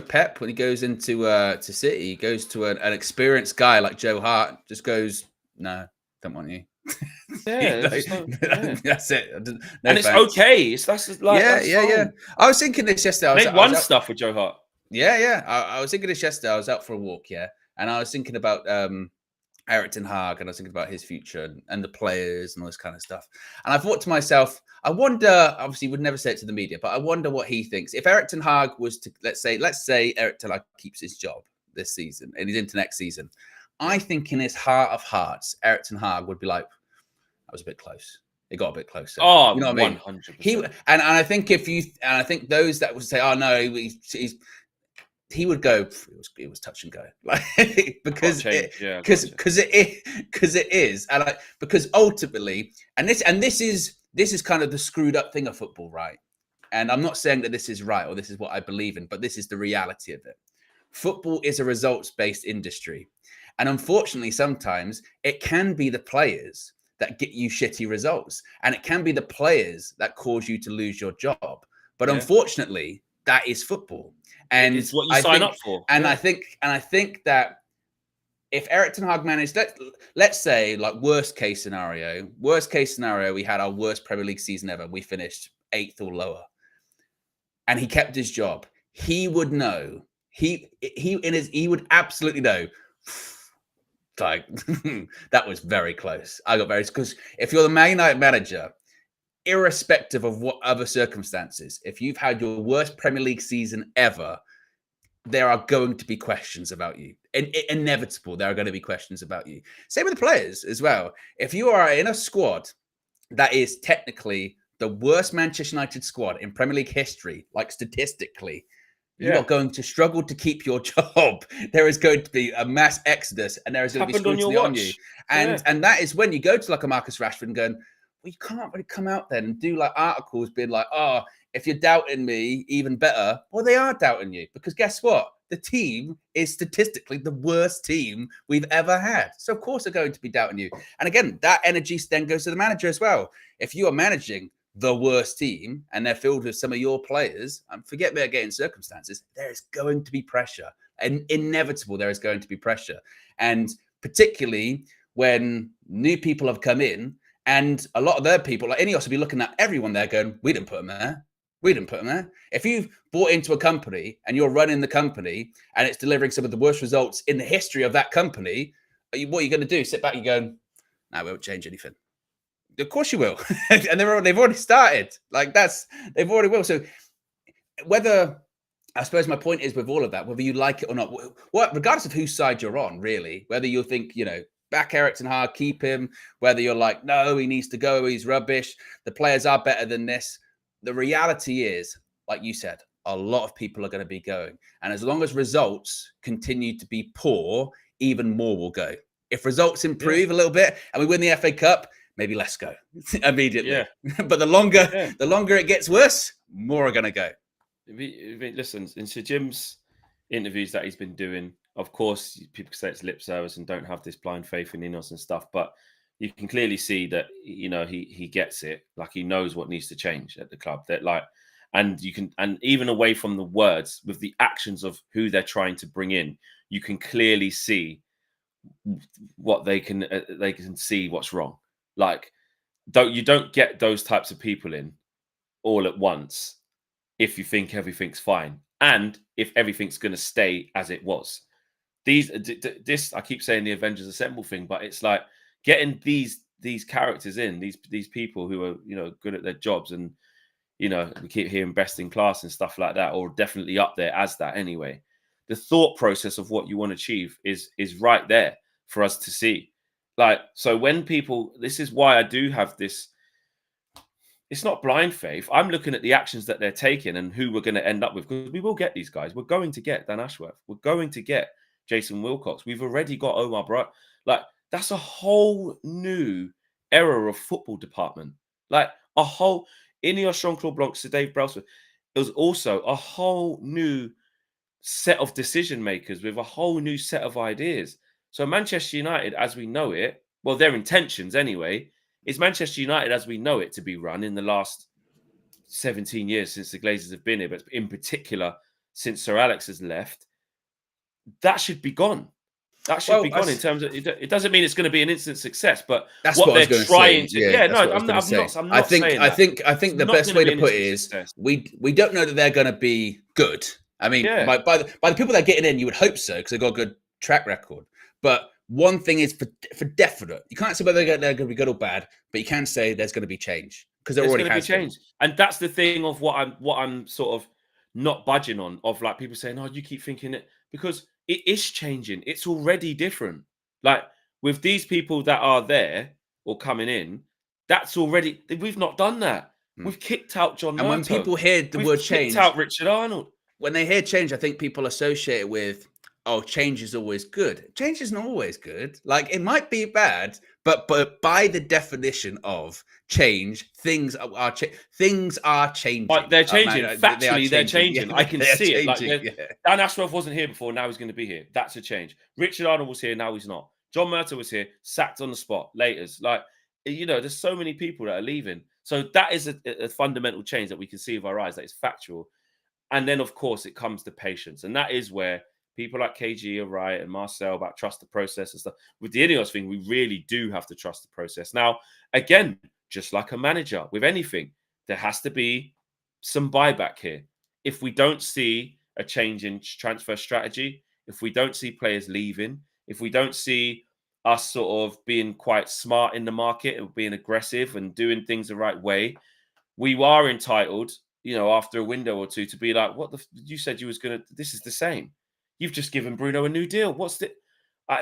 Speaker 2: Pep, when he goes into to City, he goes to an experienced guy like Joe Hart, just goes, "No, don't want you."
Speaker 1: Yeah,
Speaker 2: that's it.
Speaker 1: No, and it's thanks. Okay. That's like
Speaker 2: yeah. I was thinking this yesterday.
Speaker 1: I was stuff with Joe Hart.
Speaker 2: Yeah. I was thinking this yesterday. I was out for a walk, and I was thinking about Eric Ten Hag, and I was thinking about his future and the players and all this kind of stuff. And I thought to myself, I wonder, obviously would never say it to the media, but I wonder what he thinks. If Eric Ten Hag was to, let's say Eric Ten Hag keeps his job this season and he's into next season, I think in his heart of hearts, Eric Ten Hag would be like, that was a bit close. It got a bit closer.
Speaker 1: Oh, you know what I mean? 100%.
Speaker 2: I think those that would say, "Oh no, he would go, it was touch and go," like because it is, and because ultimately, and this is kind of the screwed up thing of football, right? And I'm not saying that this is right or this is what I believe in, but this is the reality of it. Football is a results-based industry, and unfortunately, sometimes it can be the players that get you shitty results, and it can be the players that cause you to lose your job. But unfortunately, that is football. And
Speaker 1: it's what you sign up for.
Speaker 2: And I think that if Eric Ten Hag managed, let's say, like worst case scenario, we had our worst Premier League season ever. We finished 8th or lower, and he kept his job. He would know. He would absolutely know. Like that was very close. I got very, because if you're the Man United manager, irrespective of what other circumstances, if you've had your worst Premier League season ever, there are going to be questions about you. Inevitable, there are going to be questions about you. Same with the players as well. If you are in a squad that is technically the worst Manchester United squad in Premier League history, like statistically, you are going to struggle to keep your job. There is going to be a mass exodus, and there is going to be scrutiny on you. And that is when you go to like a Marcus Rashford and going, well, you can't really come out then and do like articles being like, if you're doubting me, even better. Well, they are doubting you, because guess what? The team is statistically the worst team we've ever had. So of course they're going to be doubting you. And again, that energy then goes to the manager as well. If you are managing the worst team and they're filled with some of your players, and forget mitigating circumstances, there is going to be pressure. And inevitable, there is going to be pressure. And particularly when new people have come in, and a lot of their people, like INEOS, will be looking at everyone there going, we didn't put them there. We didn't put them there. If you've bought into a company and you're running the company and it's delivering some of the worst results in the history of that company, what are you going to do? Sit back and go, no, we won't change anything. Of course you will. And they've already started. Like they've already will. So whether I suppose my point is with all of that, whether you like it or not, what regardless of whose side you're on, really, whether you think, back Erik ten Hag, keep him, whether you're like, no, he needs to go, he's rubbish, the players are better than this. The reality is, like you said, a lot of people are going to be going. And as long as results continue to be poor, even more will go. If results improve a little bit and we win the FA Cup, maybe let's go immediately.
Speaker 1: Yeah.
Speaker 2: But the longer it gets worse, more are going to go.
Speaker 1: Listen, in Sir Jim's interviews that he's been doing, of course, people say it's lip service and don't have this blind faith in INEOS and stuff, but you can clearly see that, he gets it. Like, he knows what needs to change at the club. That and even away from the words, with the actions of who they're trying to bring in, you can clearly see what they can see what's wrong. Like, you don't get those types of people in all at once if you think everything's fine, and if everything's going to stay as it was. I keep saying the Avengers Assemble thing, but it's like getting these characters in, these people who are good at their jobs, and we keep hearing best in class and stuff like that, or definitely up there as that anyway. The thought process of what you want to achieve is right there for us to see. Like, so when people, this is why I do have this. It's not blind faith. I'm looking at the actions that they're taking and who we're going to end up with, because we will get these guys. We're going to get Dan Ashworth. We're going to get Jason Wilcox. We've already got Omar Bright. Like, that's a whole new era of football department. Like, a whole INEOS, Jean-Claude Blanc, Sir Dave Brailsford. It was also a whole new set of decision makers with a whole new set of ideas. So Manchester United, as we know it, well, their intentions anyway, is Manchester United as we know it to be run in the last 17 years since the Glazers have been here, but in particular since Sir Alex has left. That should be gone. That should be gone in terms of it. Doesn't mean it's going to be an instant success, but
Speaker 2: that's
Speaker 1: what
Speaker 2: they're
Speaker 1: trying
Speaker 2: to.
Speaker 1: Yeah, no, I'm not saying that.
Speaker 2: I think the best way to put it is we don't know that they're going to be good. I mean, by the people that are getting in, you would hope so, because they've got a good track record. But one thing is for definite, you can't say whether they're going to be good or bad, but you can say there's going to be change, because there already has been.
Speaker 1: And that's the thing of what I'm sort of not budging on, of like people saying, "Oh, you keep thinking it," because it is changing. It's already different. Like, with these people that are there or coming in, that's already, we've not done that. We've kicked out John Murtough.
Speaker 2: And when people hear the word change,
Speaker 1: kicked out Richard Arnold.
Speaker 2: When they hear change, I think people associate it with, oh, change is always good. Change isn't always good. Like, it might be bad, but by the definition of change, things are changing.
Speaker 1: But they're changing. Factually, they're changing.
Speaker 2: Yeah,
Speaker 1: I can see it. Like, Dan Ashworth wasn't here before. Now he's going to be here. That's a change. Richard Arnold was here. Now he's not. John Murtough was here. Sacked on the spot. Laters. Like, there's so many people that are leaving. So that is a fundamental change that we can see with our eyes. That is factual. And then, of course, it comes to patience. And that is where people like KG are right, and Marcel about trust the process and stuff. With the INEOS thing, we really do have to trust the process. Now, again, just like a manager, with anything, there has to be some buyback here. If we don't see a change in transfer strategy, if we don't see players leaving, if we don't see us sort of being quite smart in the market and being aggressive and doing things the right way, we are entitled, after a window or two, to be like, you said you was going to, this is the same. You've just given Bruno a new deal. What's the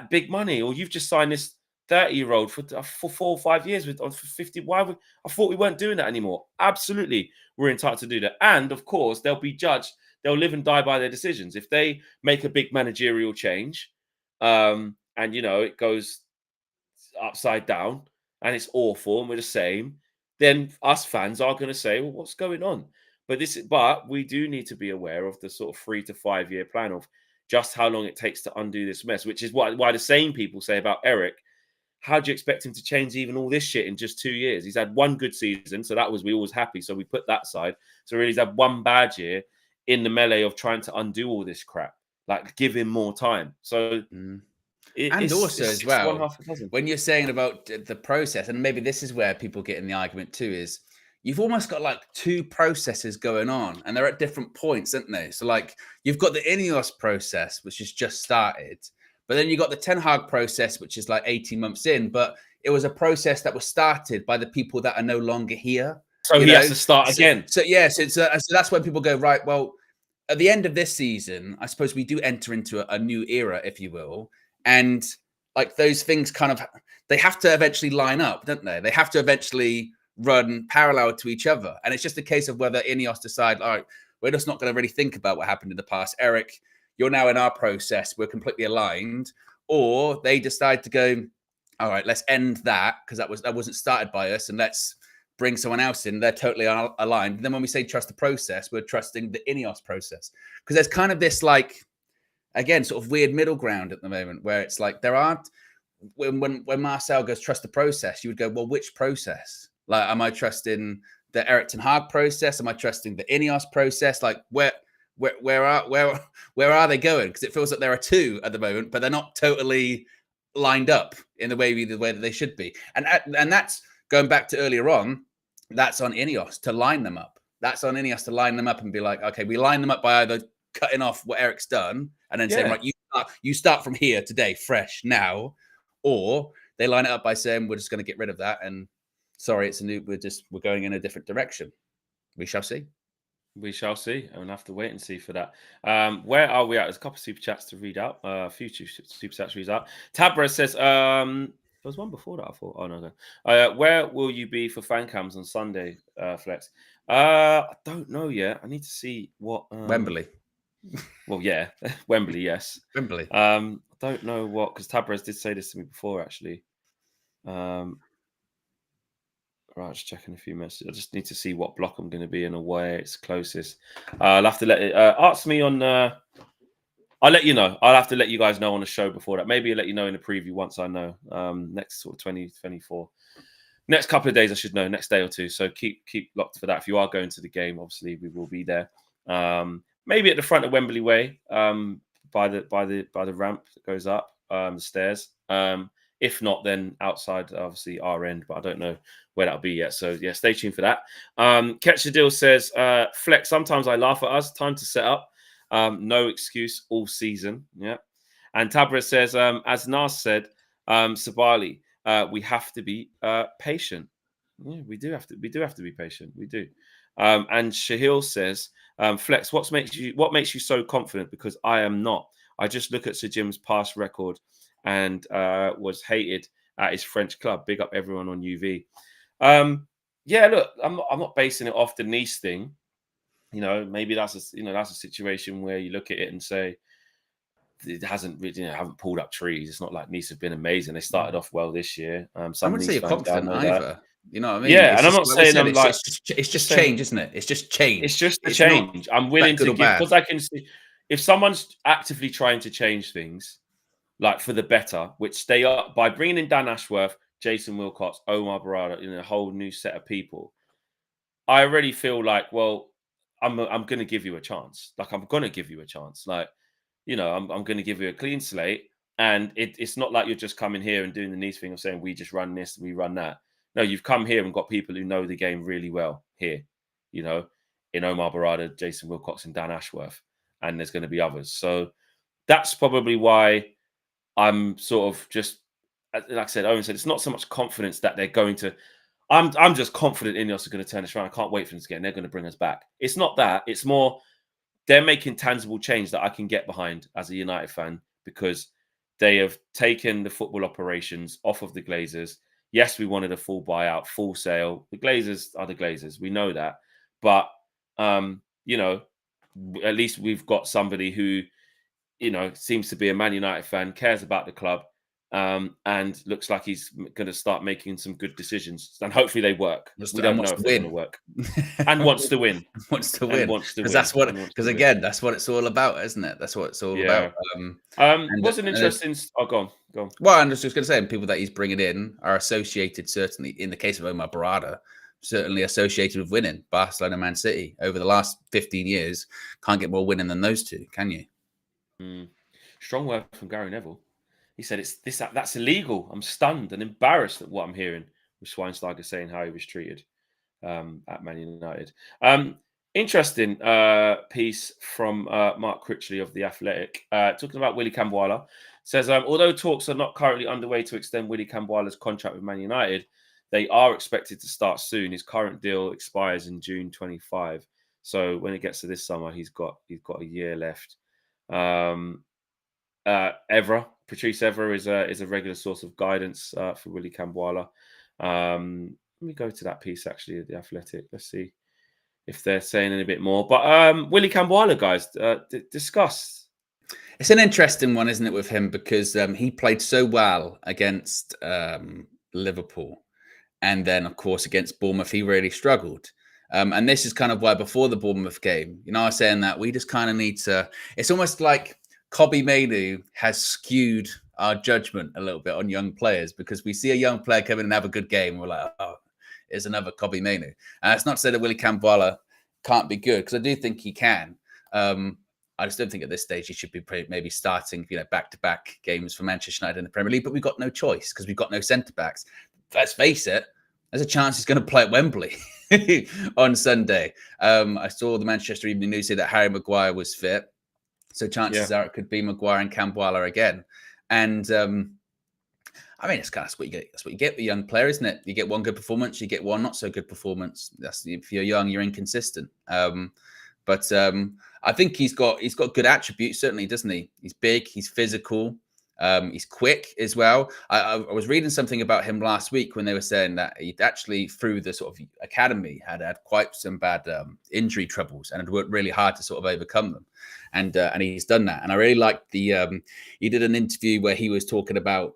Speaker 1: big money? Or you've just signed this 30-year-old for 4 or 5 years for 50. I thought we weren't doing that anymore. Absolutely, we're entitled to do that. And of course, they'll be judged. They'll live and die by their decisions. If they make a big managerial change, and it goes upside down and it's awful and we're the same, then us fans are going to say, well, what's going on? But we do need to be aware of the sort of 3 to 5 year plan of just how long it takes to undo this mess, which is why the same people say about Erik, how do you expect him to change even all this shit in just 2 years? He's had one good season, so we always happy, so we put that side. So really, he's had one bad year in the melee of trying to undo all this crap. Like, give him more time. So,
Speaker 2: as well, when you're saying about the process, and maybe this is where people get in the argument too, is you've almost got like two processes going on, and they're at different points, aren't they? So, like, you've got the INEOS process, which has just started, but then you got the Ten Hag process, which is like 18 months in, but it was a process that was started by the people that are no longer here.
Speaker 1: So he has to start again.
Speaker 2: So that's when people go, right, well, at the end of this season, I suppose we do enter into a new era, if you will, and like those things kind of they have to eventually line up, don't they? They have to eventually run parallel to each other, and it's just a case of whether INEOS decide, all right, we're just not going to really think about what happened in the past. Eric, you're now in our process. We're completely aligned, or they decide to go, all right, let's end that because that wasn't started by us, and let's bring someone else in. They're totally aligned. And then when we say trust the process, we're trusting the INEOS process because there's kind of this like, again, sort of weird middle ground at the moment where it's like there aren't. When Marcel goes trust the process, you would go, well, which process? Like, am I trusting the Eric Ten Hag process? Am I trusting the INEOS process? Like, where are they going? Because it feels like there are two at the moment, but they're not totally lined up in the way that they should be. And that's going back to earlier on. That's on INEOS to line them up. That's on INEOS to line them up and be like, okay, we line them up by either cutting off what Eric's done and then saying, right, you start from here today, fresh now, or they line it up by saying we're just going to get rid of that and sorry, it's a new. We're going in a different direction. We shall see.
Speaker 1: We shall see. I'm gonna have to wait and see for that. Where are we at? There's a couple of super chats to read out. A few super chats to read out. Tabra says, there was one before that. I thought, oh no. Where will you be for fan cams on Sunday, Flex? I don't know yet. I need to see what
Speaker 2: Wembley.
Speaker 1: Well, yeah, Wembley, yes.
Speaker 2: Wembley.
Speaker 1: I don't know what because Tabres did say this to me before, actually. Right, just checking a few messages. I just need to see what block I'm going to be in or where it's closest. I'll have to let it ask me on. I'll let you know. I'll have to let you guys know on the show before that. Maybe I'll let you know in the preview once I know. Next sort of 2024. Next couple of days, I should know. Next day or two. So keep locked for that. If you are going to the game, obviously we will be there. Maybe at the front of Wembley Way, by the ramp that goes up the stairs. If not, then outside, obviously, our end, but I don't know where that'll be yet. So, yeah, stay tuned for that. Catch the Deal says, Flex, sometimes I laugh at us. Time to set up. No excuse all season. Yeah. And Tabra says, as Nas said, Sabali, we have to be patient. Yeah, we do have to be patient. We do. And Shahil says, Flex, what makes you so confident? Because I am not. I just look at Sir Jim's past record and was hated at his French club. Big up everyone on UV. Yeah, look, I'm not basing it off the Nice thing. You know, maybe that's a situation where you look at it and say it hasn't really, haven't pulled up trees. It's not like Nice have been amazing. They started off well this year.
Speaker 2: I wouldn't say you're confident either. You know what I mean?
Speaker 1: Yeah, and I'm not saying I'm like
Speaker 2: it's just change, isn't it? It's just change.
Speaker 1: It's just a change. I'm willing to give because I can see if someone's actively trying to change things. Like for the better, which they are by bringing in Dan Ashworth, Jason Wilcox, Omar Barada, a whole new set of people. I already feel like, well, I'm going to give you a chance. Like I'm going to give you a chance. Like, I'm going to give you a clean slate, and it's not like you're just coming here and doing the Nice thing of saying we just run this, we run that. No, you've come here and got people who know the game really well here. In Omar Barada, Jason Wilcox, and Dan Ashworth, and there's going to be others. So that's probably why. I'm sort of just, like I said, Owen said, it's not so much confidence that they're going to. I'm just confident INEOS are going to turn this around. I can't wait for them to get in. They're going to bring us back. It's not that. It's more they're making tangible change that I can get behind as a United fan because they have taken the football operations off of the Glazers. Yes, we wanted a full buyout, full sale. The Glazers are the Glazers. We know that. But, at least we've got somebody who, seems to be a Man United fan, cares about the club, and looks like he's going to start making some good decisions. And hopefully they work. We don't know if they're going to work. And wants to win.
Speaker 2: Because that's what. Because again, that's what it's all about, isn't it? That's what it's all about.
Speaker 1: Was an interesting. Go on.
Speaker 2: Well, I'm just going to say, people that he's bringing in are associated, certainly in the case of Omar Barada, certainly associated with winning. Barcelona, Man City over the last 15 years, can't get more winning than those two, can you?
Speaker 1: Strong word from Gary Neville. He said that's illegal. I'm stunned and embarrassed at what I'm hearing with Schweinsteiger saying how he was treated at Man United. Interesting piece from Mark Critchley of The Athletic talking about Willy Kambwala. Says, although talks are not currently underway to extend Willy Kambwala's contract with Man United, they are expected to start soon. His current deal expires in June 25. So when it gets to this summer, he's got a year left. Patrice Evra is a regular source of guidance for Willy Kambwala. Let me go to that piece actually at The Athletic. Let's see if they're saying any bit more. But Willy Kambwala, guys, discuss.
Speaker 2: It's an interesting one, isn't it, with him, because he played so well against Liverpool, and then of course against Bournemouth he really struggled. And this is kind of why before the Bournemouth game, I was saying that we just kind of need to. It's almost like Kobbie Mainoo has skewed our judgment a little bit on young players, because we see a young player come in and have a good game, we're like, oh, here's another Kobbie Mainoo. And it's not to say that Willy Kambwala can't be good, because I do think he can. I just don't think at this stage he should be maybe starting, back-to-back games for Manchester United in the Premier League. But we've got no choice because we've got no centre-backs. Let's face it, there's a chance he's going to play at Wembley on Sunday. I saw the Manchester Evening News say that Harry Maguire was fit. So chances are it could be Maguire and Kambwala again. And I mean, that's what you get. That's what you get with young players, isn't it? You get one good performance, you get one not so good performance. If you're young, you're inconsistent. But I think he's got good attributes, certainly, doesn't he? He's big, he's physical, he's quick as well. I was reading something about him last week when they were saying that he'd actually, through the sort of academy, had quite some bad injury troubles and had worked really hard to sort of overcome them. And he's done that. And I really liked he did an interview where he was talking about,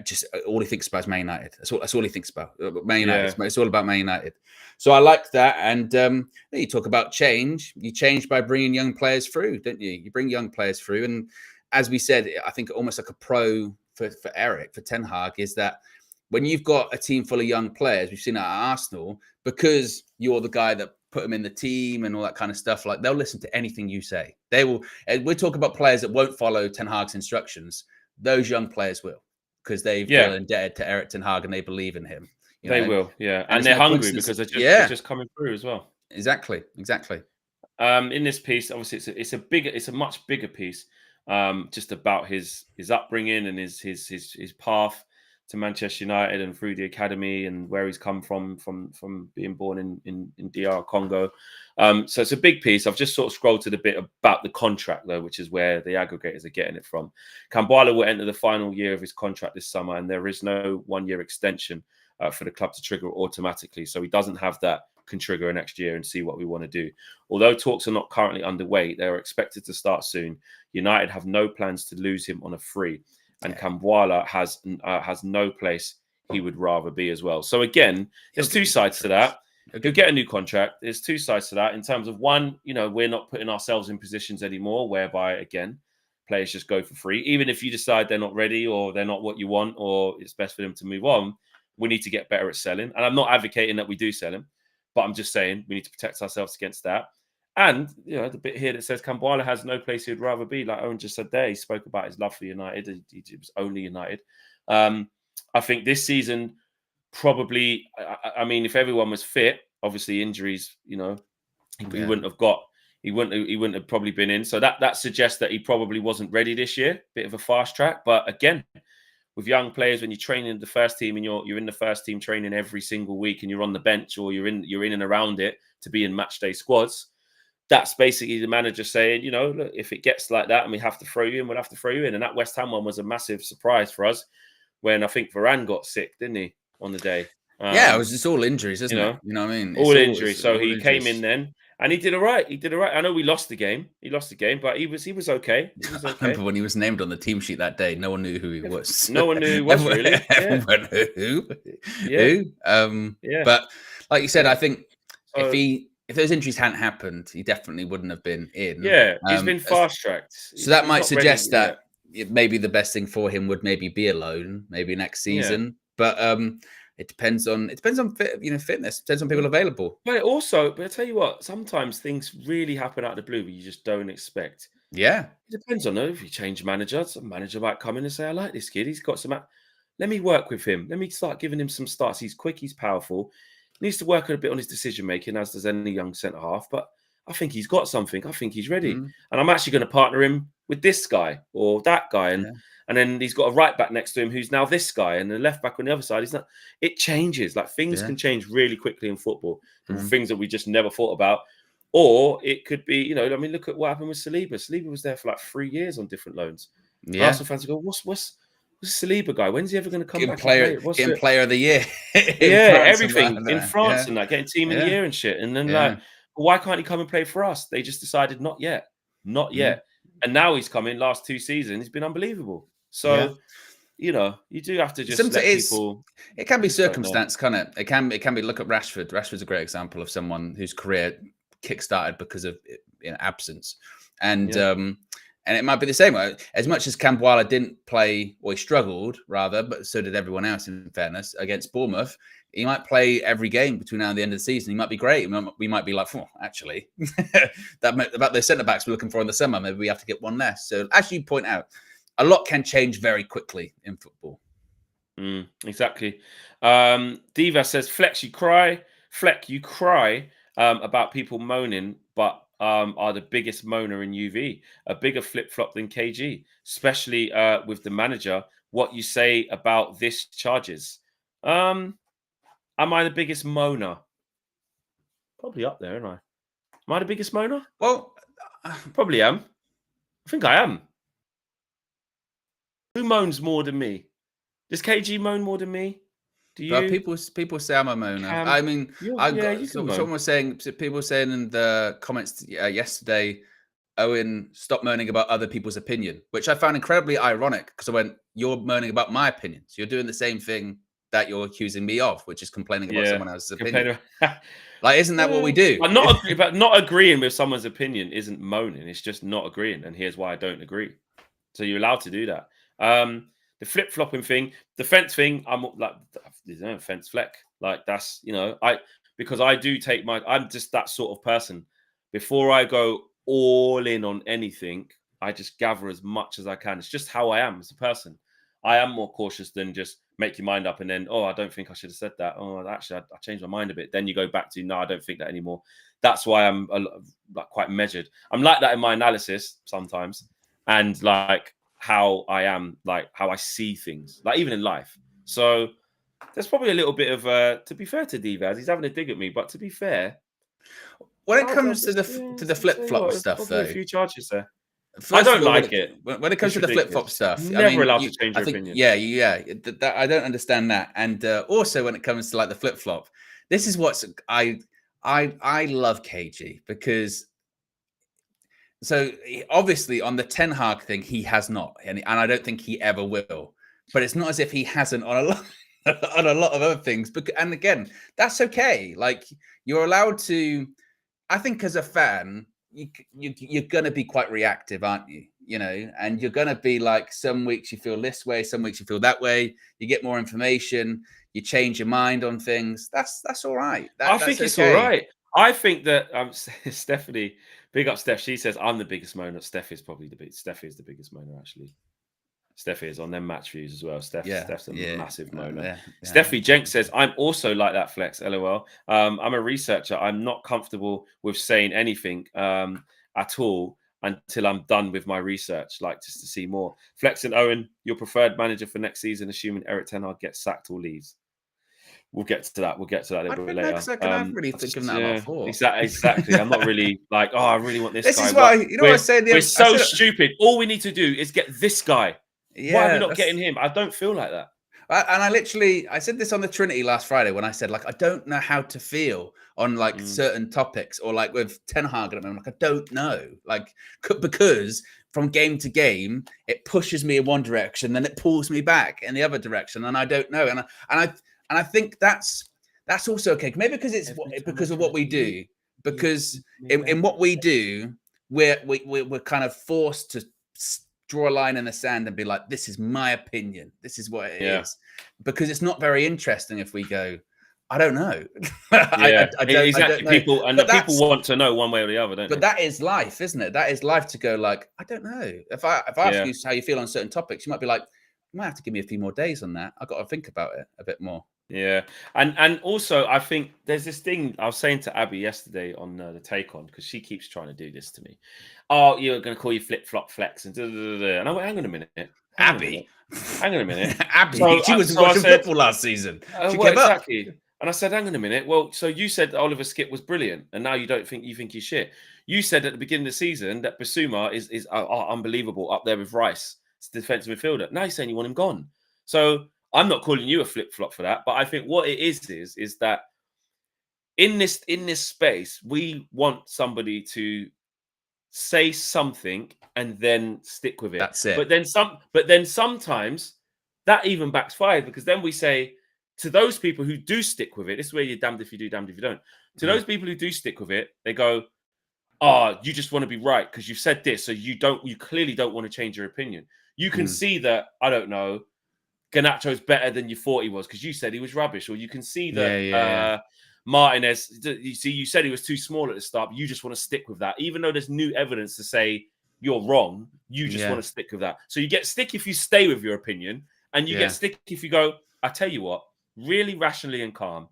Speaker 2: just all he thinks about is Man United. That's all he thinks about. Man United. Yeah. It's all about Man United. So I liked that. And you talk about change. You change by bringing young players through, don't you? You bring young players through. And as we said, I think almost like a pro for Eric, for Ten Hag, is that when you've got a team full of young players, we've seen that at Arsenal, because you're the guy that put them in the team and all that kind of stuff, like they'll listen to anything you say. They will. We're talking about players that won't follow Ten Hag's instructions. Those young players will, because they've been indebted to Eric Ten Hag and they believe in him.
Speaker 1: They will, and they're hungry because they're just coming through as well.
Speaker 2: Exactly.
Speaker 1: In this piece, obviously, it's a much bigger piece, just about his upbringing and his path to Manchester United and through the academy and where he's come from being born in DR Congo. So it's a big piece. I've just sort of scrolled to the bit about the contract, though, which is where the aggregators are getting it from. Kambwala will enter the final year of his contract this summer, and there is no 1-year extension for the club to trigger automatically. So he doesn't have that can trigger next year and see what we want to do. Although talks are not currently underway, they are expected to start soon. United have no plans to lose him on a free. And Kambwala has no place he would rather be as well. So again, there's two sides to that. He'll get a new contract. There's two sides to that in terms of one, we're not putting ourselves in positions anymore whereby, again, players just go for free. Even if you decide they're not ready or they're not what you want or it's best for them to move on, we need to get better at selling. And I'm not advocating that we do sell him, but I'm just saying we need to protect ourselves against that. And, the bit here that says Kambwala has no place he'd rather be, like Owen just said there, he spoke about his love for United. He was only United. I think this season, probably, I mean, if everyone was fit, obviously injuries, he wouldn't have probably been in. So that suggests that he probably wasn't ready this year. Bit of a fast track. But again, with young players, when you're training in the first team and you're in the first team training every single week and you're on the bench or you're in and around it to be in match day squads, that's basically the manager saying, look, if it gets like that and we have to throw you in, we'll have to throw you in. And that West Ham one was a massive surprise for us when I think Varane got sick, didn't he, on the day?
Speaker 2: It was just all injuries, isn't it? You know what I mean?
Speaker 1: All injuries. So he came in then and he did all right. I know we lost the game. But he was okay.
Speaker 2: I remember when he was named on the team sheet that day, no one knew who he was.
Speaker 1: No one knew who he was, really.
Speaker 2: Everyone who?
Speaker 1: Yeah.
Speaker 2: Who? But like you said, I think if those injuries hadn't happened, he definitely wouldn't have been in.
Speaker 1: Yeah, he's been fast-tracked.
Speaker 2: So that might suggest that maybe the best thing for him would maybe be a loan, maybe next season. But it depends on fitness. Depends on people available.
Speaker 1: But I tell you what, sometimes things really happen out of the blue, but you just don't expect.
Speaker 2: Yeah,
Speaker 1: it depends on if you change managers. A manager might come in and say, "I like this kid. He's got some. Let me work with him. Let me start giving him some starts. He's quick. He's powerful. Needs to work a bit on his decision making, as does any young centre half. But I think he's got something. I think he's ready, and I'm actually going to partner him with this guy or that guy, and then he's got a right back next to him who's now this guy, and the left back on the other side. He's not. It changes. Like things can change really quickly in football. Things that we just never thought about. Or it could be, you know, I mean, look at what happened with Saliba. Saliba was there for like 3 years on different loans.
Speaker 2: Yeah.
Speaker 1: Arsenal fans go, what's Saliba guy? When's he ever going to come
Speaker 2: getting
Speaker 1: back?
Speaker 2: Getting player of the year.
Speaker 1: Everything in France and that, getting team of the year and shit. And then like, why can't he come and play for us? They just decided not yet. And now he's come in last 2 seasons. He's been unbelievable. So, you know, you do have to just let people.
Speaker 2: It can be circumstance, can't it? It can be. Look at Rashford. Rashford's a great example of someone whose career kick-started because of absence, and it might be the same way. As much as Kambwala didn't play, or he struggled rather, but so did everyone else. In fairness, against Bournemouth, he might play every game between now and the end of the season. He might be great. We might be like, actually, about those centre backs we're looking for in the summer. Maybe we have to get one less. So, as you point out, a lot can change very quickly in football.
Speaker 1: Exactly. Diva says, Fleck, you cry about people moaning, but are the biggest moaner in UV, a bigger flip-flop than KG, especially with the manager. What you say about this charges? Am I the biggest moaner? Probably up there, aren't I? Am I the biggest moaner?
Speaker 2: Well,
Speaker 1: probably am. I think I am. Who moans more than me? Does KG moan more than me? Do you?
Speaker 2: People say I'm a moaner. I mean, someone was saying, people were saying in the comments yesterday, Owen, stop moaning about other people's opinion, which I found incredibly ironic because I went, you're moaning about my opinion. So you're doing the same thing that you're accusing me of, which is complaining about someone else's opinion. Like, isn't that what we do?
Speaker 1: I'm not agreeing with someone's opinion isn't moaning. It's just not agreeing. And here's why I don't agree. So you're allowed to do that. The flip-flopping thing, the fence thing, I'm like, there's no fence Fleck. Like, that's, you know, because I do take I'm just that sort of person. Before I go all in on anything, I just gather as much as I can. It's just how I am as a person. I am more cautious than just make your mind up and then, I don't think I should have said that. Oh, actually, I changed my mind a bit. Then you go back to, no, I don't think that anymore. That's why I'm like quite measured. I'm like that in my analysis sometimes, and like how I am, like how I see things, like even in life. So there's probably a little bit of, to be fair to Divaz, he's having a dig at me, but to be fair,
Speaker 2: when it comes to the flip flop stuff, though,
Speaker 1: a few charges there.
Speaker 2: I don't like it. When it comes to the flip flop stuff,
Speaker 1: never allowed to change your opinion.
Speaker 2: I don't understand that. And also when it comes to like the flip flop, this is what's I love KG because. So obviously on the Ten Hag thing, he has not, and I don't think he ever will. But it's not as if he hasn't on a lot of other things. And again, that's okay. Like, you're allowed to. I think as a fan, you're going to be quite reactive, aren't you? You know, and you're going to be like, some weeks you feel this way, some weeks you feel that way. You get more information, you change your mind on things. That's all right.
Speaker 1: I think it's all right. I think that Stephanie, big up Steph. She says I'm the biggest moaner. Steph is probably Steph is the biggest moaner actually. Steph is on them match views as well. Steph's a massive moaner. Steffi Jenks says I'm also like that, Flex. LOL. I'm a researcher. I'm not comfortable with saying anything at all until I'm done with my research, like just to see more. Flex and Owen, your preferred manager for next season, assuming Eric Ten Hag gets sacked or leaves. We'll get to that. A little bit later.
Speaker 2: I haven't really thinking that before.
Speaker 1: Exactly. I'm not really like, I really want this guy.
Speaker 2: This is why, you know what I said?
Speaker 1: We're so stupid. All we need to do is get this guy. Why are we not getting him? I don't feel like that.
Speaker 2: And I said this on the Trinity last Friday when I said, like, I don't know how to feel on like certain topics, or like with Ten Hag. I'm like, I don't know, like, because from game to game, it pushes me in one direction, then it pulls me back in the other direction, and I don't know. And I think that's also okay. Maybe because it's because of what we do. Because in what we do, we're kind of forced to draw a line in the sand and be like, this is my opinion. This is what it is. Because it's not very interesting if we go, I don't know.
Speaker 1: Exactly. People want to know one way or the other, don't they?
Speaker 2: But that is life, isn't it? That is life, to go like, I don't know. If I ask you how you feel on certain topics, you might be like, you might have to give me a few more days on that. I've got to think about it a bit more.
Speaker 1: Yeah, and also I think there's this thing I was saying to Abby yesterday on the Take On, because she keeps trying to do this to me. Oh, you're going to call you flip flop flex and and I went, hang on a minute,
Speaker 2: Abby.
Speaker 1: hang on a minute.
Speaker 2: Abby, she was
Speaker 1: So I
Speaker 2: watching
Speaker 1: said,
Speaker 2: football last season. She
Speaker 1: well,
Speaker 2: gave up.
Speaker 1: exactly. And I said, hang on a minute. Well, so you said Oliver Skip was brilliant, and now you think he's shit. You said at the beginning of the season that Basuma is unbelievable up there with Rice, it's the defensive midfielder. Now you're saying you want him gone. So I'm not calling you a flip flop for that, but I think what it is that in this space we want somebody to say something and then stick with it.
Speaker 2: That's it.
Speaker 1: But then sometimes that even backfired, because then we say to those people who do stick with it, this is where you're damned if you do, damned if you don't. To those people who do stick with it, they go, "Oh, you just want to be right because you said this, so you clearly don't want to change your opinion. You can see that, I don't know, Garnacho's better than you thought he was because you said he was rubbish, or you can see that Martinez, you said he was too small at the start, but you just want to stick with that. Even though there's new evidence to say you're wrong, you just want to stick with that. So you get stick if you stay with your opinion, and you get stick if you go, I tell you what, really rationally and calm,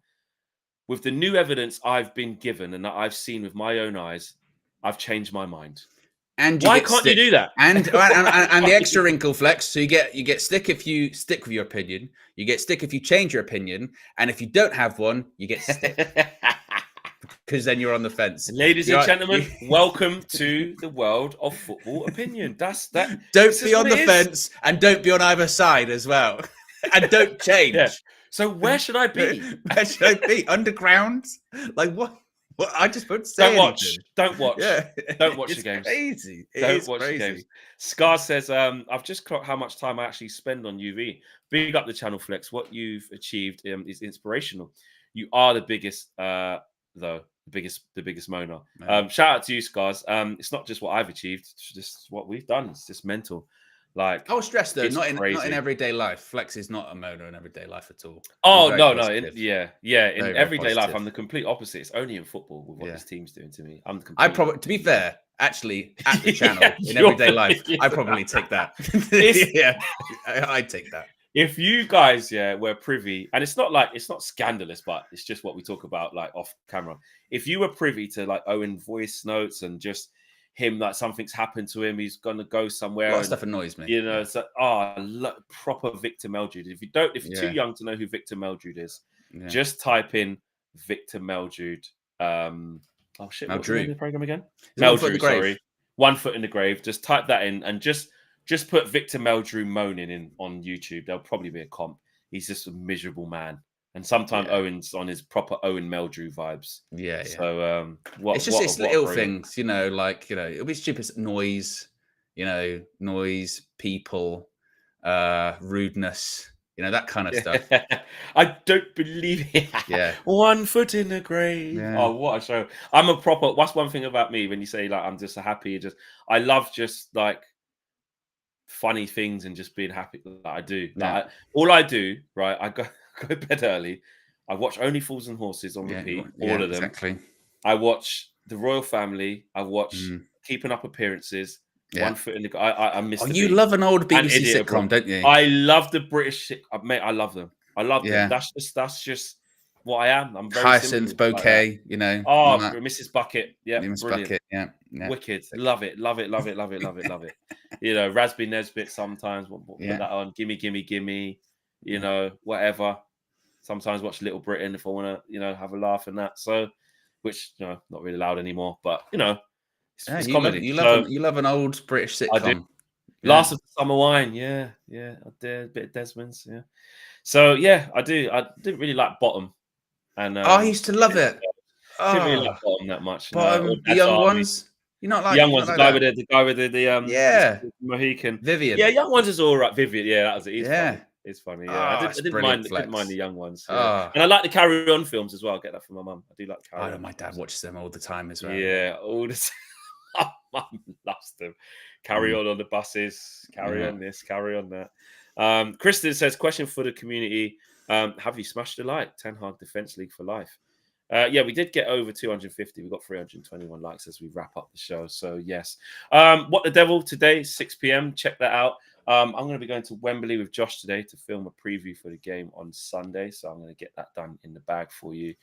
Speaker 1: with the new evidence I've been given and that I've seen with my own eyes, I've changed my mind.
Speaker 2: And
Speaker 1: why can't you do that?
Speaker 2: And the extra wrinkle, Flex. So you get stick if you stick with your opinion. You get stick if you change your opinion, and if you don't have one, you get stick because then you're on the fence.
Speaker 1: Ladies and gentlemen, welcome to the world of football opinion. That's that.
Speaker 2: Don't be on the fence, and don't be on either side as well, and don't change.
Speaker 1: Yeah. So where should I be?
Speaker 2: Where should I be? Underground? Like what? Well, I just won't say
Speaker 1: Don't watch.
Speaker 2: Yeah.
Speaker 1: Don't watch the
Speaker 2: It's
Speaker 1: games.
Speaker 2: crazy.
Speaker 1: Don't watch the games. Scar says, I've just clocked how much time I actually spend on UV. Big up the channel, Flex. What you've achieved is inspirational. You are the biggest, though, the biggest moaner. Shout out to you, Scars. It's not just what I've achieved, it's just what we've done. It's just mental. Like,
Speaker 2: I was stressed though, not in everyday life. Flex is not a moaner in everyday life at all.
Speaker 1: Oh no, in everyday life,
Speaker 2: positive.
Speaker 1: I'm the complete opposite. It's only in football with what this team's doing to me. I'm the
Speaker 2: I probably, to be fair, actually, at the channel in everyday life, I probably take that. I take that.
Speaker 1: If you guys, were privy, and it's not scandalous, but it's just what we talk about, like off camera. If you were privy to like Owen voice notes and just him, like something's happened to him, he's gonna go somewhere.
Speaker 2: A lot of stuff annoys me.
Speaker 1: You know, it's like, proper Victor Meldrew. If you're too young to know who Victor Meldrew is, just type in Victor Meldrew. What's the name of the program again? Meldrew, sorry. 1 Foot in the Grave. Just type that in and just put Victor Meldrew moaning in on YouTube. There'll probably be a comp. He's just a miserable man. And sometimes Owen's on his proper Owen Meldrew vibes. Yeah. So
Speaker 2: it's just it's little things, like it'll be stupid noise, noise, people, rudeness, that kind of stuff.
Speaker 1: I don't believe it. 1 Foot in the Grave. Yeah. Oh, what a show. I'm a proper. What's one thing about me when you say like I'm just happy? I love just like funny things and just being happy. Like I do. Like, all I do, right? I go to bed early. I watch Only Fools and Horses on repeat, all of them. Exactly. I watch The Royal Family. I watch Keeping Up Appearances. 1 Foot in the. I miss.
Speaker 2: You love an old BBC sitcom, don't you?
Speaker 1: I love the British. Mate, I love them. I love them. That's just what I am. I'm very
Speaker 2: Hyacinth Bouquet.
Speaker 1: Like Mrs. Bucket. Yeah,
Speaker 2: Mrs.
Speaker 1: brilliant.
Speaker 2: Bucket. Yeah.
Speaker 1: Wicked. Love it. Love it. Love it. Love it. Love it. Love it. Raspberry Nesbit. Sometimes put that on. Gimme, gimme, gimme. Whatever. Sometimes watch Little Britain if I want to, have a laugh and that. So, which not really loud anymore, but it's comedy.
Speaker 2: You love an old British sitcom.
Speaker 1: I do. Last of the Summer Wine, yeah. I did a bit of Desmond's, yeah. So I do. I didn't really like Bottom, and
Speaker 2: I used to love it.
Speaker 1: Didn't really like Bottom that much.
Speaker 2: Bottom, the young ones. You're not like
Speaker 1: the young ones. The guy with the
Speaker 2: Mohican. Vivian.
Speaker 1: Yeah, Young Ones is all right. Vivian, that was it. He's funny. It's funny. Yeah, I didn't mind the young ones. Yeah. And I like the Carry On films as well. I get that from my mum. I do like Carry On.
Speaker 2: My dad watches them all the time as well.
Speaker 1: Yeah, all the time. My mum loves them. Carry on the buses. Carry on this. Carry on that. Kristen says, question for the community. Have you smashed a like? Ten Hag Defense League for life. We did get over 250. We got 321 likes as we wrap up the show. So yes. What the Devil today, 6 p.m. Check that out. I'm going to be going to Wembley with Josh today to film a preview for the game on Sunday. So I'm going to get that done in the bag for you.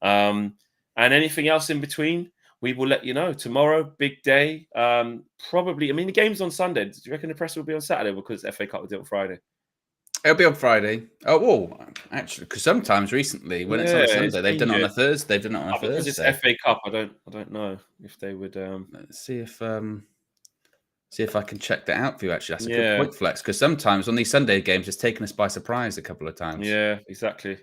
Speaker 1: And anything else in between, we will let you know. Tomorrow, big day. Probably, I mean, the game's on Sunday. Do you reckon the press will be on Saturday because FA Cup will do it on Friday?
Speaker 2: It'll be on Friday. Oh, well, actually, because sometimes recently when it's on a Sunday, they've done it on a Thursday. They've done it on a Thursday.
Speaker 1: Because it's FA Cup, I don't know if they would.
Speaker 2: Let's see if I can check that out for you. Actually, that's a good point, Flex. Because sometimes on these Sunday games, it's taken us by surprise a couple of times.
Speaker 1: Yeah, exactly.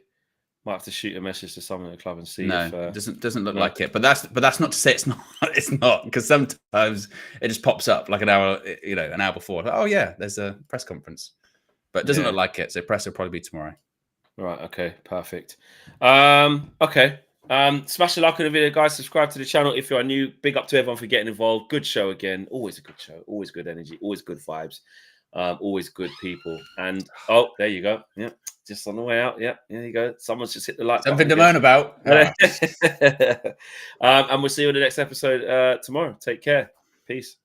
Speaker 1: Might have to shoot a message to someone at the club and see.
Speaker 2: No,
Speaker 1: if,
Speaker 2: it doesn't look like it. But that's not to say it's not. It's not, because sometimes it just pops up like an hour before. Oh yeah, there's a press conference. But it doesn't look like it, so press will probably be tomorrow.
Speaker 1: Right, okay, perfect. Okay. Smash the like on the video, guys. Subscribe to the channel if you are new. Big up to everyone for getting involved. Good show again. Always a good show. Always good energy. Always good vibes. Always good people. And there you go. Yeah, just on the way out. Yeah, there you go. Someone's just hit the like
Speaker 2: Something to moan about.
Speaker 1: And we'll see you in the next episode tomorrow. Take care. Peace.